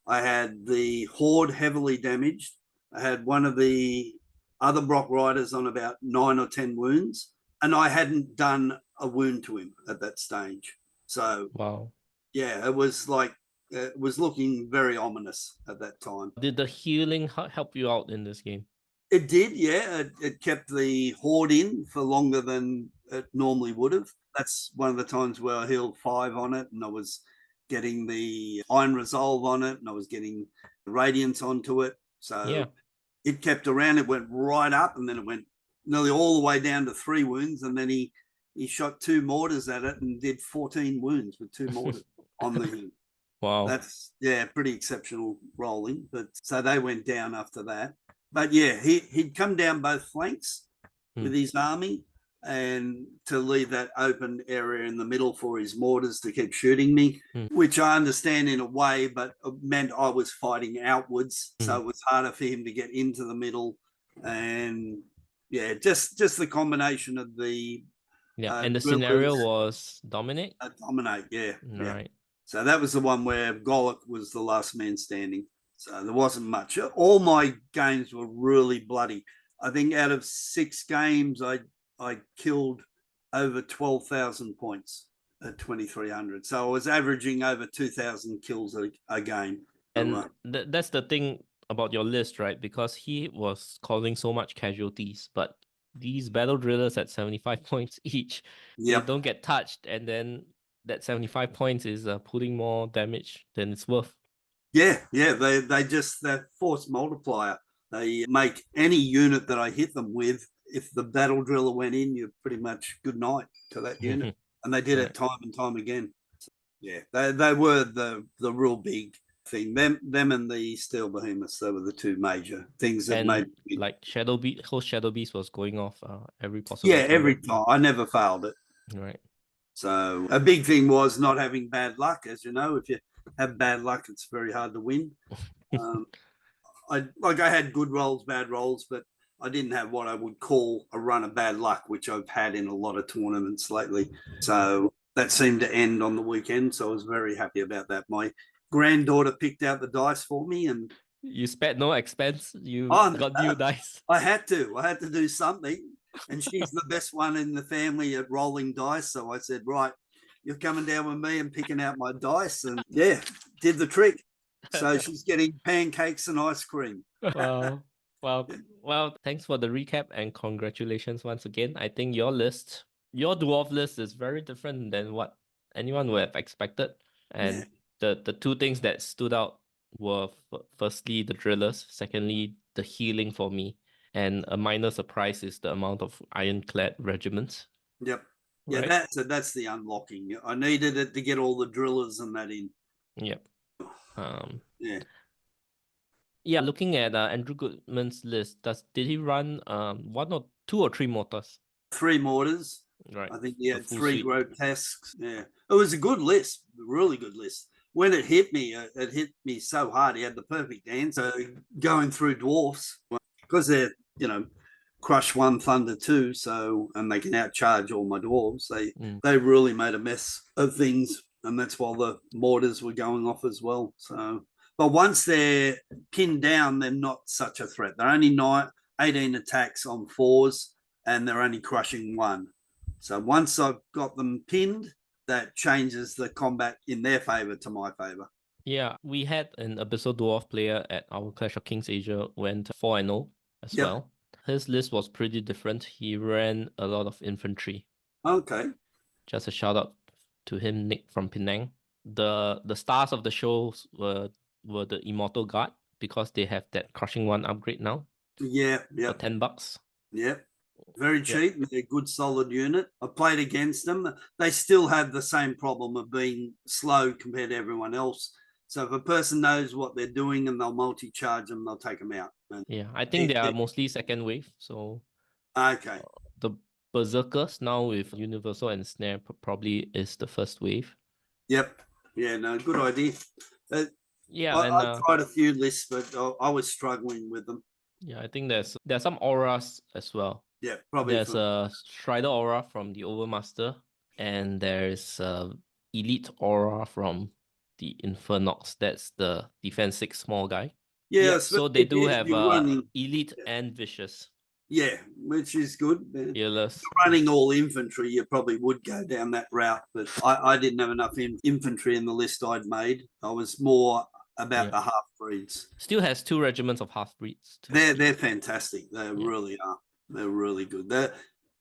I had the Horde heavily damaged. I had one of the other Brock Riders on about 9 or 10 wounds, and I hadn't done a wound to him at that stage. So, wow. Yeah, it was like, was looking very ominous at that time. Did the healing help you out in this game? It did, yeah. It kept the horde in for longer than it normally would have. That's one of the times where I healed 5 on it, and I was getting the Iron Resolve on it, and I was getting Radiance onto it. So Yeah. it kept around. It went right up, and then it went nearly all the way down to 3 wounds, and then he shot 2 mortars at it and did 14 wounds with 2 mortars on the hill. Wow. That's, yeah, pretty exceptional rolling. But so they went down after that. But yeah, he'd come down both flanks with his army, and to leave that open area in the middle for his mortars to keep shooting me, which I understand in a way, but it meant I was fighting outwards. So it was harder for him to get into the middle. And yeah, just the combination of the and the scenario was dominate? Dominate, yeah. Right. So that was the one where Golok was the last man standing. So there wasn't much. All my games were really bloody. I think out of 6 games, I killed over 12,000 points at 2,300. So I was averaging over 2,000 kills a game. And that's the thing about your list, right? Because he was causing so much casualties, but these battle drillers at 75 points each, they don't get touched, and then that 75 points is putting more damage than it's worth. Yeah, they just, that force multiplier. They make any unit that I hit them with, if the battle driller went in, you're pretty much good night to that unit. And they did it time and time again. So, yeah, they were the real big thing. Them and the Steel Behemoths, they were the 2 major things that made. Like Shadow Beast, whole Shadow Beast was going off every possible time. Every time. I never failed it. Right. So a big thing was not having bad luck. As you know, if you have bad luck, it's very hard to win. I had good rolls, bad rolls, but I didn't have what I would call a run of bad luck, which I've had in a lot of tournaments lately. So that seemed to end on the weekend. So I was very happy about that. My granddaughter picked out the dice for me, and you spared no expense. You got new dice. I had to do something. And she's the best one in the family at rolling dice. So I said, right, you're coming down with me and picking out my dice. And yeah, did the trick. So she's getting pancakes and ice cream. Wow. Well, thanks for the recap and congratulations once again. I think your dwarf list is very different than what anyone would have expected. And the 2 things that stood out were firstly the drillers, secondly the healing for me, and a minor surprise is the amount of ironclad regiments. Yep. Yeah, right? That's the unlocking. I needed it to get all the drillers and that in. Yep. Yeah, looking at Andrew Goodman's list, did he run 1 or 2 or 3 mortars? 3 mortars. Right. I think he had 3 grotesques. Yeah. It was a good list, a really good list. When it hit me so hard. He had the perfect answer going through dwarfs, because they're, crush 1, thunder 2, so, and they can outcharge all my dwarves. They really made a mess of things, and that's while the mortars were going off as well. So, but once they're pinned down, they're not such a threat. They're only 18 attacks on 4s, and they're only crushing 1. So once I've got them pinned, that changes the combat in their favor to my favor. Yeah, we had an Abyssal Dwarf player at our Clash of Kings Asia went 4-0 as well. His list was pretty different. He ran a lot of infantry. Okay. Just a shout out to him, Nick from Penang. The stars of the shows were the Immortal Guard, because they have that Crushing 1 upgrade now. Yeah. For $10. Yeah. Very cheap. They're a good, solid unit. I played against them. They still have the same problem of being slow compared to everyone else. So if a person knows what they're doing and they'll multi-charge them, they'll take them out. And I think they are mostly second wave. So okay. The Berserkers now with Universal and Snare probably is the first wave. Yep. Yeah, no, good idea. I tried a few lists, but I was struggling with them. Yeah, I think there's some auras as well. Yeah, probably. There's a Strider aura from the Overmaster, and there's a Elite aura from the Infernox. That's the defense 6 small guy. Yeah, so they do have Elite and Vicious. Yeah, which is good. Fearless. Running all infantry, you probably would go down that route, but I didn't have enough infantry in the list I'd made. I was more about the half breeds. Still has 2 regiments of half breeds. They're fantastic. They really are. They're really good.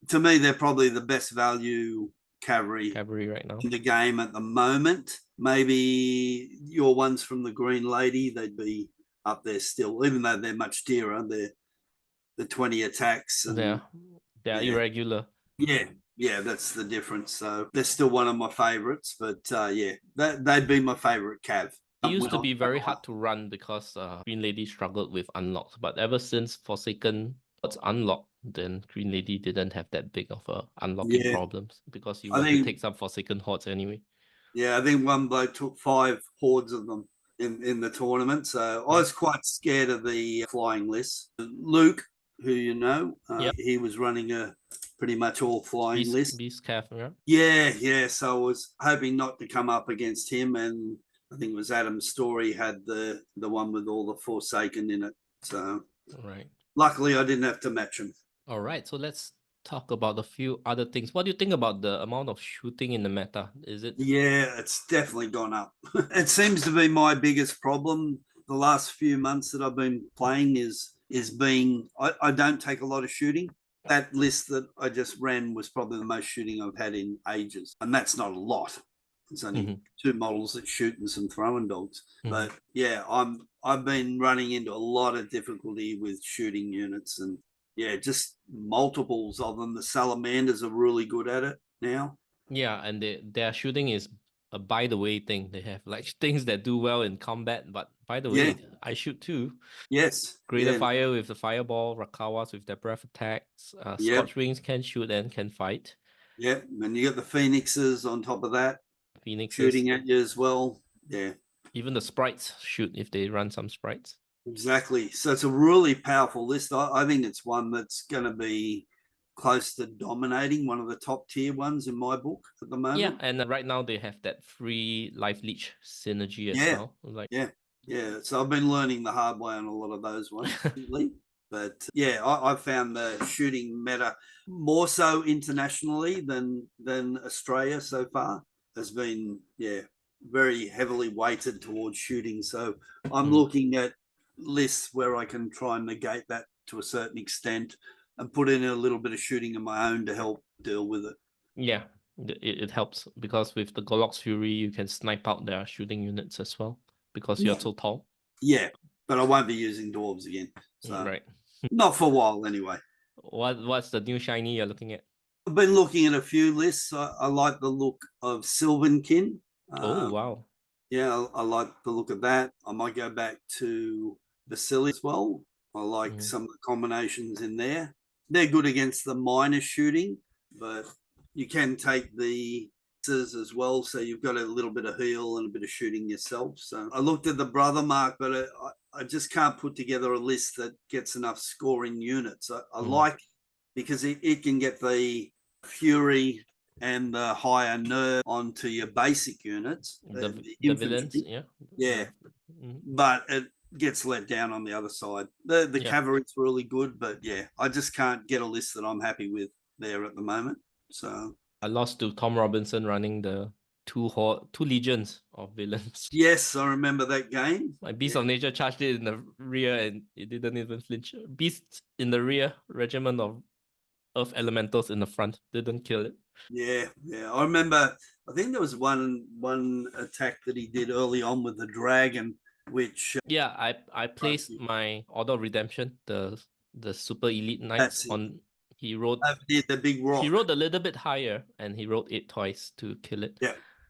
To me, they're probably the best value cavalry right now in the game at the moment. Maybe your ones from the Green Lady, they'd be up there still, even though they're much dearer. They're the 20 attacks. And, they're irregular. Yeah, that's the difference. So they're still one of my favorites, but they'd be my favorite cav. It used to be very hard to run because Green Lady struggled with unlocks, but ever since Forsaken was unlocked, then Green Lady didn't have that big of a unlocking problems because you want to take some Forsaken hordes anyway. Yeah, I think one bloke took 5 hordes of them in the tournament, so I was quite scared of the flying list. Luke, who you know, he was running a pretty much all flying list. Beast Cav, yeah. So I was hoping not to come up against him, and I think it was Adam's Story had the one with all the Forsaken in it. So luckily I didn't have to match him. All right, so let's talk about a few other things. What do you think about the amount of shooting in the meta? Is it? Yeah, it's definitely gone up. It seems to be my biggest problem the last few months that I've been playing is being I don't take a lot of shooting. That list that I just ran was probably the most shooting I've had in ages, and that's not a lot. It's only 2 models that shoot and some throwing dogs. But yeah, I've been running into a lot of difficulty with shooting units, and yeah, just multiples of them. The salamanders are really good at it now. Yeah, and their shooting is a by the way thing. They have like things that do well in combat, but by the way, I shoot too. Yes. Greater Fire with the fireball, Rakawas with their breath attacks, Scorch Wings can shoot and can fight. Yeah, and you got the Phoenixes on top of that. Shooting at you as well. Yeah. Even the sprites shoot if they run some sprites. Exactly. So it's a really powerful list. I think it's one that's going to be close to dominating, one of the top tier ones in my book at the moment. Yeah, and right now they have that free life leech synergy as well. Yeah. So I've been learning the hard way on a lot of those ones. But yeah, I found the shooting meta more so internationally than Australia so far has been very heavily weighted towards shooting. So I'm looking at lists where I can try and negate that to a certain extent and put in a little bit of shooting of my own to help deal with it. Yeah, it helps because with the Golok's Fury, you can snipe out their shooting units as well because you're so tall. Yeah, but I won't be using dwarves again. So not for a while anyway. What's the new shiny you're looking at? I've been looking at a few lists. I like the look of Sylvankin. Oh, wow. Yeah, I like the look of that. I might go back to Vasily as well. I like some of the combinations in there. They're good against the minor shooting, but you can take the as well. So you've got a little bit of heal and a bit of shooting yourself. So I looked at the brother mark, but I just can't put together a list that gets enough scoring units. I like because it can get the Fury and the higher nerve onto your basic units. The villains, yeah. But it gets let down on the other side. The cavalry's really good, but yeah, I just can't get a list that I'm happy with there at the moment. So I lost to Tom Robinson running the two legions of villains. Yes, I remember that game. My Beast of Nature charged it in the rear and it didn't even flinch. Beast in the rear, regiment of Earth Elementals in the front, didn't kill it. Yeah. I remember, I think there was one attack that he did early on with the dragon, which... Yeah, I placed my Order of Redemption, the super elite knights on... He rode the big rock. He rode a little bit higher and he rode it twice to kill it.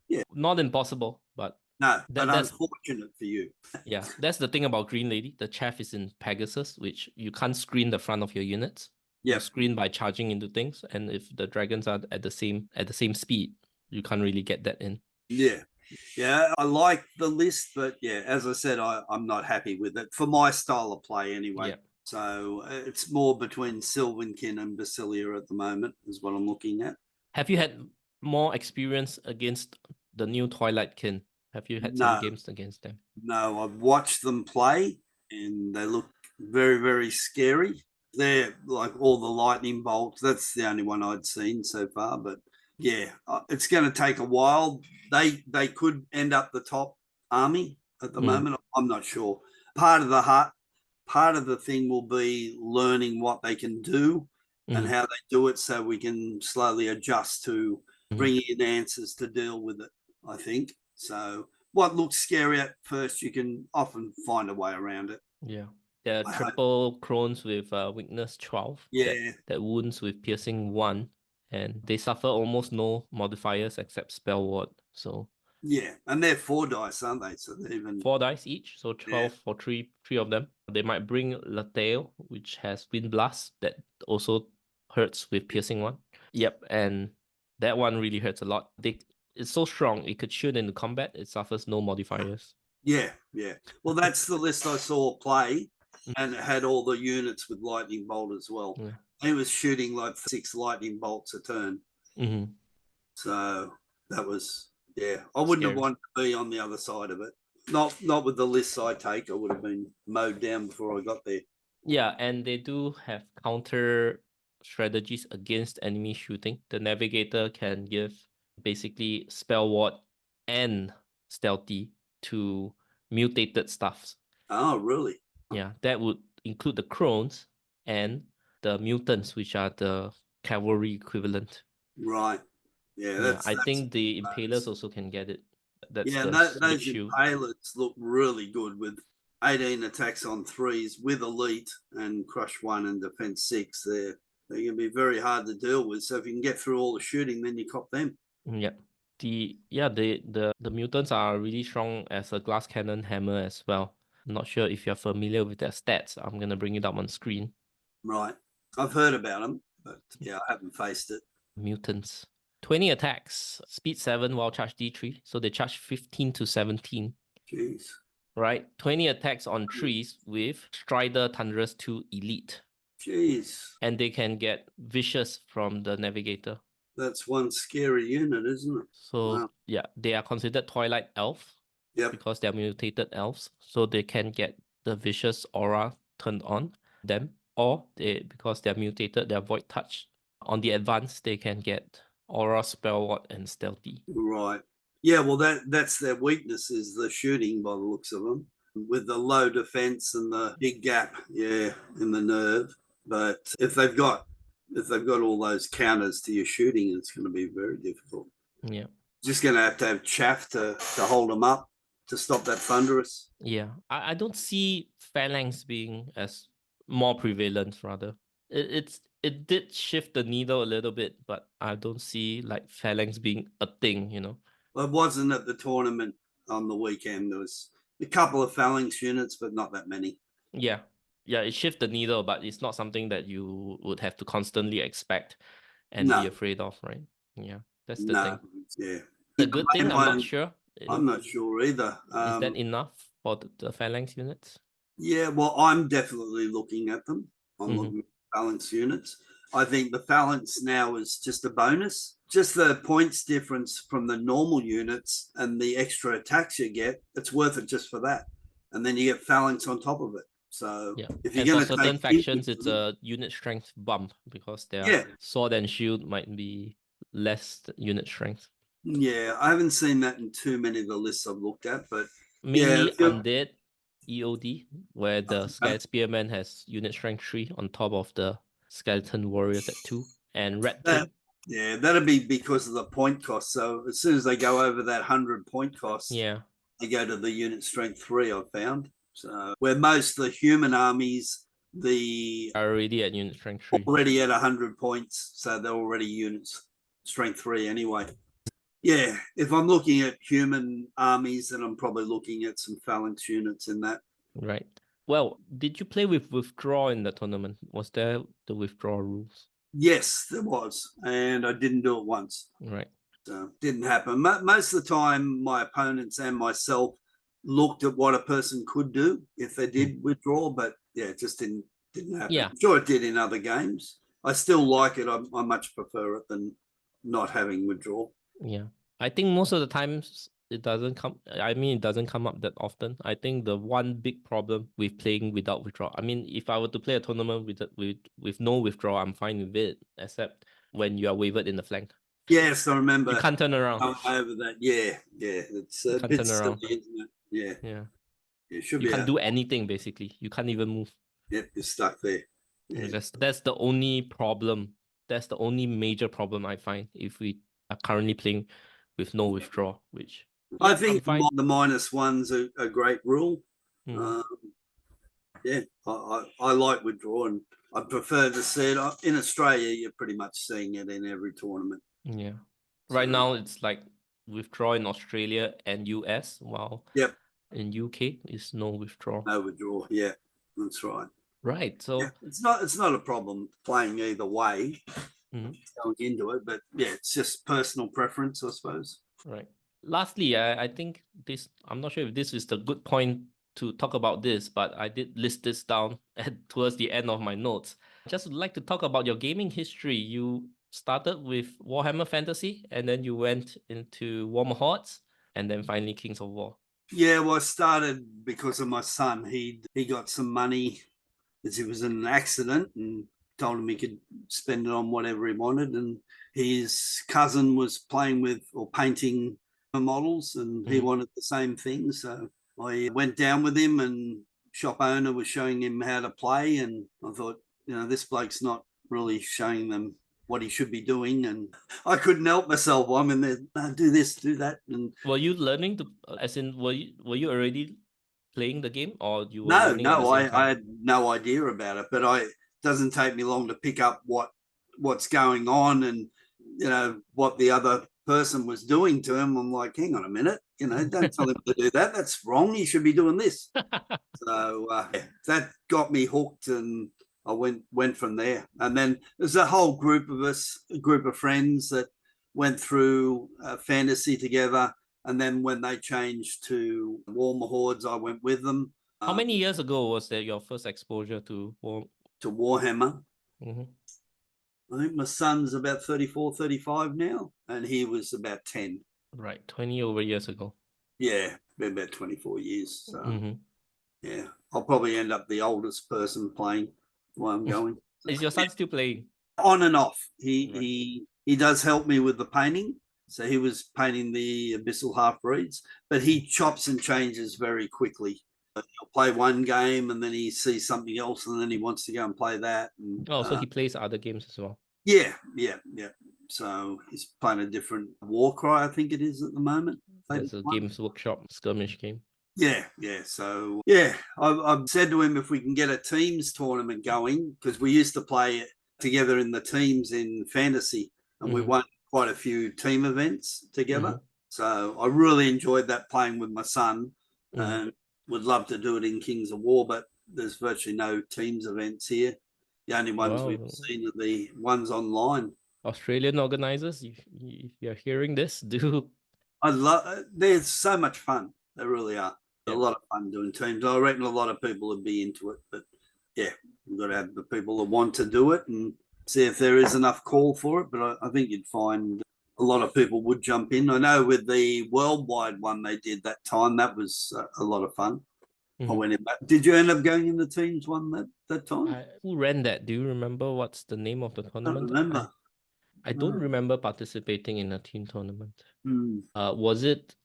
Yeah. Not impossible, but... No, but unfortunate for you. Yeah, that's the thing about Green Lady. The chaff is in Pegasus, which you can't screen the front of your units. You screen by charging into things, and if the dragons are at the same speed, you can't really get that in. Yeah, I like the list, but yeah, as I said, I'm not happy with it for my style of play anyway. Yeah. So it's more between Sylvankin and Basilia at the moment is what I'm looking at. Have you had more experience against the new Twilight Kin? Have you had some games against them? No, I've watched them play and they look very, very scary. They're like all the lightning bolts. That's the only one I'd seen so far. But yeah, it's going to take a while. They could end up the top army at the moment. I'm not sure. Part of the thing will be learning what they can do and how they do it, so we can slowly adjust to bringing in answers to deal with it. I think so. What looks scary at first, you can often find a way around it. Yeah. The I hope. triple crones with weakness 12. Yeah. That wounds with piercing 1. And they suffer almost no modifiers except spell ward. So Yeah, and they're 4 dice, aren't they? So they're even 4 dice each, so 12 for three of them. They might bring Latail, which has Wind Blast, that also hurts with piercing 1. Yep, and that one really hurts a lot. It's so strong, it could shoot into combat, it suffers no modifiers. Yeah. Well, that's the list I saw play, and it had all the units with lightning bolt as well. Yeah. He was shooting like 6 lightning bolts a turn. Mm-hmm. So that was, yeah, I wouldn't have wanted to be on the other side of it. Not with the lists I take. I would have been mowed down before I got there. Yeah, and they do have counter strategies against enemy shooting. The navigator can give basically spell ward and stealthy to mutated stuffs. Oh, really? Yeah, that would include the crones and the mutants, which are the cavalry equivalent. Right. Yeah, I think the impalers also can get it. That's yeah, the those shield. impalers look really good with 18 attacks on 3s with elite and crush 1 and defense 6. They're going to be very hard to deal with. So if you can get through all the shooting, then you cop them. Yeah. The mutants are really strong as a glass cannon hammer as well. I'm not sure if you're familiar with their stats. I'm gonna bring it up on screen. Right. I've heard about them, but yeah, I haven't faced it. Mutants. 20 attacks, speed 7, while charge D3. So they charge 15 to 17. Jeez. Right? 20 attacks on 3s with Strider Thunderous 2 Elite. Jeez. And they can get Vicious from the Navigator. That's one scary unit, isn't it? So yeah, they are considered Twilight Elf. Yep. Because they are mutated elves. So they can get the Vicious aura turned on them. Or because they're mutated, they're Void Touch. On the advanced, they can get Aura, Spell Ward, and Stealthy. Right. Yeah, well, that's their weakness, is the shooting by the looks of them, with the low defense and the big gap, in the nerve. But if they've got all those counters to your shooting, it's going to be very difficult. Yeah. Just going to have chaff to hold them up to stop that thunderous. Yeah. I don't see phalanx being as more prevalent, rather. It did shift the needle a little bit, but I don't see like phalanx being a thing, Well, it wasn't at the tournament on the weekend. There was a couple of phalanx units, but not that many. Yeah. Yeah, it shifts the needle, but it's not something that you would have to constantly expect and be afraid of, right? Yeah, that's the thing. Yeah. The good thing, I'm not sure. I'm not sure either. Is that enough for the phalanx units? Yeah, well, I'm definitely looking at them. I'm looking at phalanx units. I think the phalanx now is just a bonus. Just the points difference from the normal units and the extra attacks you get, it's worth it just for that. And then you get phalanx on top of it. So if you're going to certain factions, it's a unit strength bump because their sword and shield might be less unit strength. Yeah, I haven't seen that in too many of the lists I've looked at, but mainly undead EOD, where the Skelet Spearman has unit strength 3 on top of the Skeleton Warriors at 2, and Red King. Yeah, that'd be because of the point cost. So as soon as they go over that 100 point cost, they go to the unit strength 3, I've found. So where most of the human armies, are already at unit strength 3. Already at 100 points, so they're already units strength 3 anyway. Yeah, if I'm looking at human armies, then I'm probably looking at some phalanx units in that. Right. Well, did you play with withdraw in the tournament? Was there the withdraw rules? Yes, there was, and I didn't do it once. Right. So it didn't happen. Most of the time, my opponents and myself looked at what a person could do if they did withdraw, but it just didn't happen. Yeah. I'm sure it did in other games. I still like it. I much prefer it than not having withdraw. Yeah. I think most of the times it doesn't come. I mean, it doesn't come up that often. I think the one big problem with playing without withdrawal. I mean, if I were to play a tournament with no withdrawal, I'm fine with it, except when you are wavered in the flank. Yes, I remember. You can't turn around. Over that. Yeah, it's You a can't bit turn silly, around. isn't it? Yeah, Yeah. it should You be can't out. do anything basically. You can't even move. Yep, you're stuck there. Yeah. That's the only problem. That's the only major problem I find if we are currently playing with no withdrawal, which I I'm think fine. the -1's a great rule. Mm. Yeah, I like withdrawing. I prefer to see it in Australia. You're pretty much seeing it in every tournament. Yeah. Right now it's like withdraw in Australia and US, while Yep, in UK is no withdrawal. no withdrawal. Yeah, that's right. Right. So Yeah, it's not a problem playing either way Mhm. going into it, but yeah, it's just personal preference, I suppose. Right. Lastly, I think this, I'm not sure if this is the good point to talk about this, but I did list this down towards the end of my notes. Just would like to talk about your gaming history. You started with Warhammer Fantasy, and then you went into Warhammer Hordes, and then finally Kings of War. Yeah, well, I started because of my son. He got some money as he was in an accident and told him he could spend it on whatever he wanted. And his cousin was playing with or painting models, and he wanted the same thing. So I went down with him, and shop owner was showing him how to play, and I thought, this bloke's not really showing them what he should be doing, and I couldn't help myself. I'm in there, no, do this, do that, and Were you learning to, as in, were you already playing the game, or you were no, learning at the same I time? had no idea about it, but it doesn't take me long to pick up what's going on, and what the other person was doing to him. I'm like, hang on a minute, don't tell him to do that. That's wrong. He should be doing this. So that got me hooked, and I went from there. And then there's a whole group of us, a group of friends that went through fantasy together. And then when they changed to Warmer Hordes, I went with them. How many years ago was that your first exposure to Warhammer? Mm-hmm. I think my son's about 34, 35 now, and he was about 10. Right, 20 over years ago. Yeah, been about 24 years. So, yeah, I'll probably end up the oldest person playing while I'm going. Is your son still playing? On and off. He does help me with the painting. So he was painting the Abyssal Half-Breeds, but he chops and changes very quickly. He'll play one game and then he sees something else and then he wants to go and play that. And, so he plays other games as well. Yeah. So he's playing a different Warcry, I think it is at the moment. That's a Games Workshop skirmish game. Yeah. So yeah, I've said to him if we can get a teams tournament going, because we used to play together in the teams in fantasy, and we won quite a few team events together. So I really enjoyed that playing with my son, and would love to do it in Kings of War, but there's virtually no teams events here. The only ones we've seen are the ones online. Australian organizers, if you're hearing this, do. They're so much fun. They really are. A lot of fun doing teams. I reckon a lot of people would be into it, but yeah, you've got to have the people that want to do it and see if there is enough call for it. But I think you'd find a lot of people would jump in. I know with the worldwide one they did that time, that was a lot of fun. I went in. Did you end up going in the teams one that time? Who ran that? Do you remember what's the name of the tournament? I don't remember. I don't remember participating in a team tournament. Mm. Was it?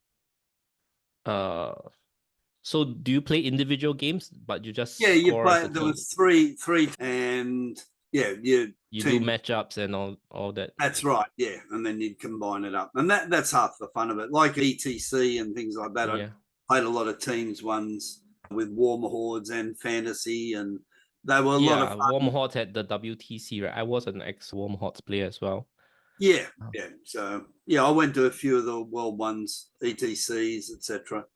So do you play individual games, but you just you play? There was three, and yeah, you do matchups and all that. That's right, yeah, and then you'd combine it up, and that's half the fun of it. Like ETC and things like that. I played a lot of teams ones with Warmer Hordes and fantasy, and they were a lot of fun. Warmer Hordes had the WTC, right? I was an ex-Warmer Hordes player as well. Yeah. So I went to a few of the world ones, ETCs, etc.,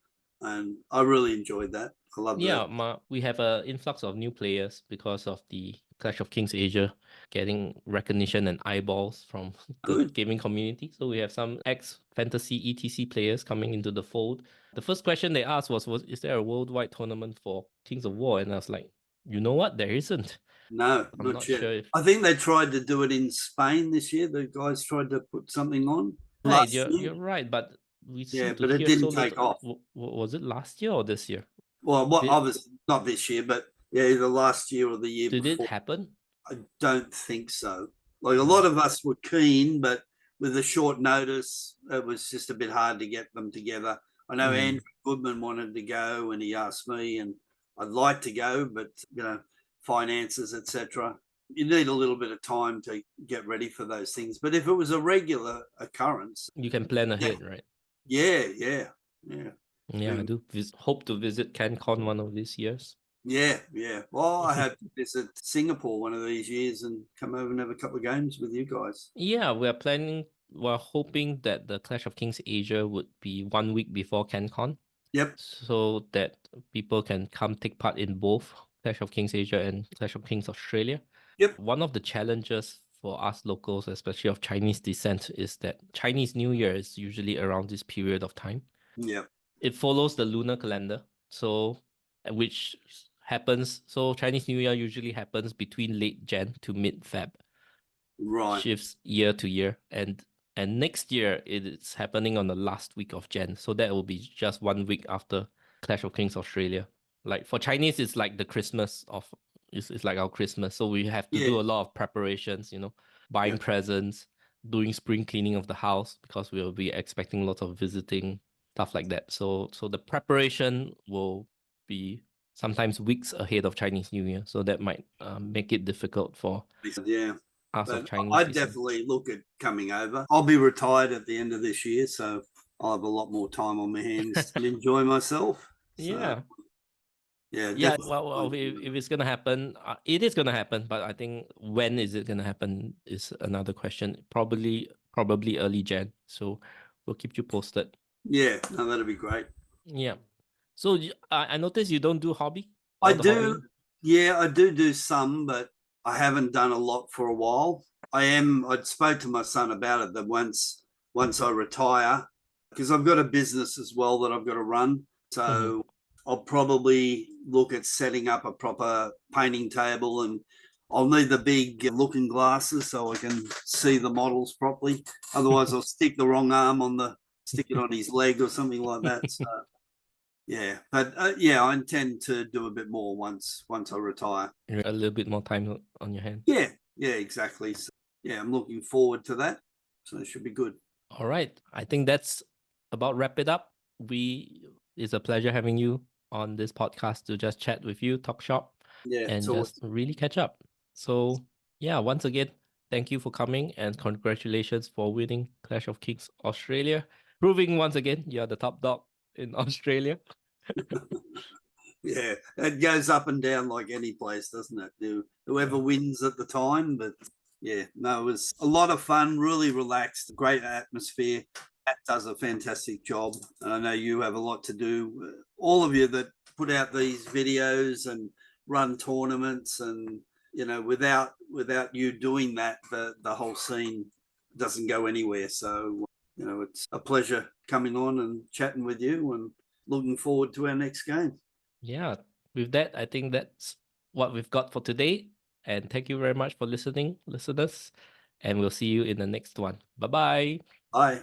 and I really enjoyed that. I love that. We have an influx of new players because of the Clash of Kings Asia getting recognition and eyeballs from the gaming community. So we have some ex-fantasy ETC players coming into the fold. The first question they asked was is there a worldwide tournament for Kings of War? And I was like, you know what? There isn't. No, I'm not sure. I think they tried to do it in Spain this year. The guys tried to put something on. Right, you're right, but we Yeah, seem to but it hear didn't so take little. off. Was it last year or this year? Well, what Did obviously not this year, but yeah, either last year or the year did it before. happen? I don't think so. Like a Mm. lot of us were keen, but with a short notice, it was just a bit hard to get them together. I know Mm. Andrew Goodman wanted to go, and he asked me, and I'd like to go, but finances, etc. You need a little bit of time to get ready for those things. But if it was a regular occurrence, You can plan yeah, ahead, right? yeah. Yeah, I do hope to visit CanCon one of these years. Yeah. Well, I hope to visit Singapore one of these years and come over and have a couple of games with you guys. Yeah, we're hoping that the Clash of Kings Asia would be 1 week before CanCon, Yep. so that people can come take part in both Clash of Kings Asia and Clash of Kings Australia. Yep. One of the challenges for us locals, especially of Chinese descent, is that Chinese New Year is usually around this period of time. Yep. It follows the lunar calendar, so which happens. So Chinese New Year usually happens between late Jan to mid Feb. Right. Shifts year to year, and next year it is happening on the last week of Jan. So that will be just 1 week after Clash of Kings Australia. Like for Chinese, it's like the Christmas of it's like our Christmas. So we have to Yeah. do a lot of preparations, buying Yep. presents, doing spring cleaning of the house because we will be expecting lots of visiting, stuff like that. So the preparation will be sometimes weeks ahead of Chinese New Year. So that might make it difficult for Yeah. us of But Chinese I'd descent. definitely look at coming over. I'll be retired at the end of this year, so I'll have a lot more time on my hands and enjoy myself. So, Yeah. yeah, Yeah, definitely. well, if it's gonna happen, it is gonna happen. But I think when is it gonna happen is another question. Probably early Jan. So we'll keep you posted. Yeah, no, that'd be great. Yeah. So I noticed you don't do hobby. I All the hobby. do. Yeah, I do some, but I haven't done a lot for a while. I spoke to my son about it that once I retire, because I've got a business as well that I've got to run. So I'll probably look at setting up a proper painting table, and I'll need the big looking glasses so I can see the models properly. Otherwise, I'll stick the wrong arm stick it on his leg or something like that. So yeah, but I intend to do a bit more once I retire. A little bit more time on your hand. Yeah, exactly. So, yeah, I'm looking forward to that. So it should be good. All right. I think that's about wrap it up. It's a pleasure having you on this podcast to just chat with you, talk shop, Yeah, and just really catch up. So yeah, once again, thank you for coming and congratulations for winning Clash of Kings Australia, proving once again you're the top dog in Australia. yeah, it goes up and down like any place, doesn't it? Whoever wins at the time, but yeah, no, it was a lot of fun, really relaxed, great atmosphere. Matt does a fantastic job, and I know you have a lot to do. All of you that put out these videos and run tournaments, and without you doing that, the whole scene doesn't go anywhere. So it's a pleasure coming on and chatting with you, and looking forward to our next game. Yeah, with that, I think that's what we've got for today. And thank you very much for listening, listeners. And we'll see you in the next one. Bye-bye. Bye.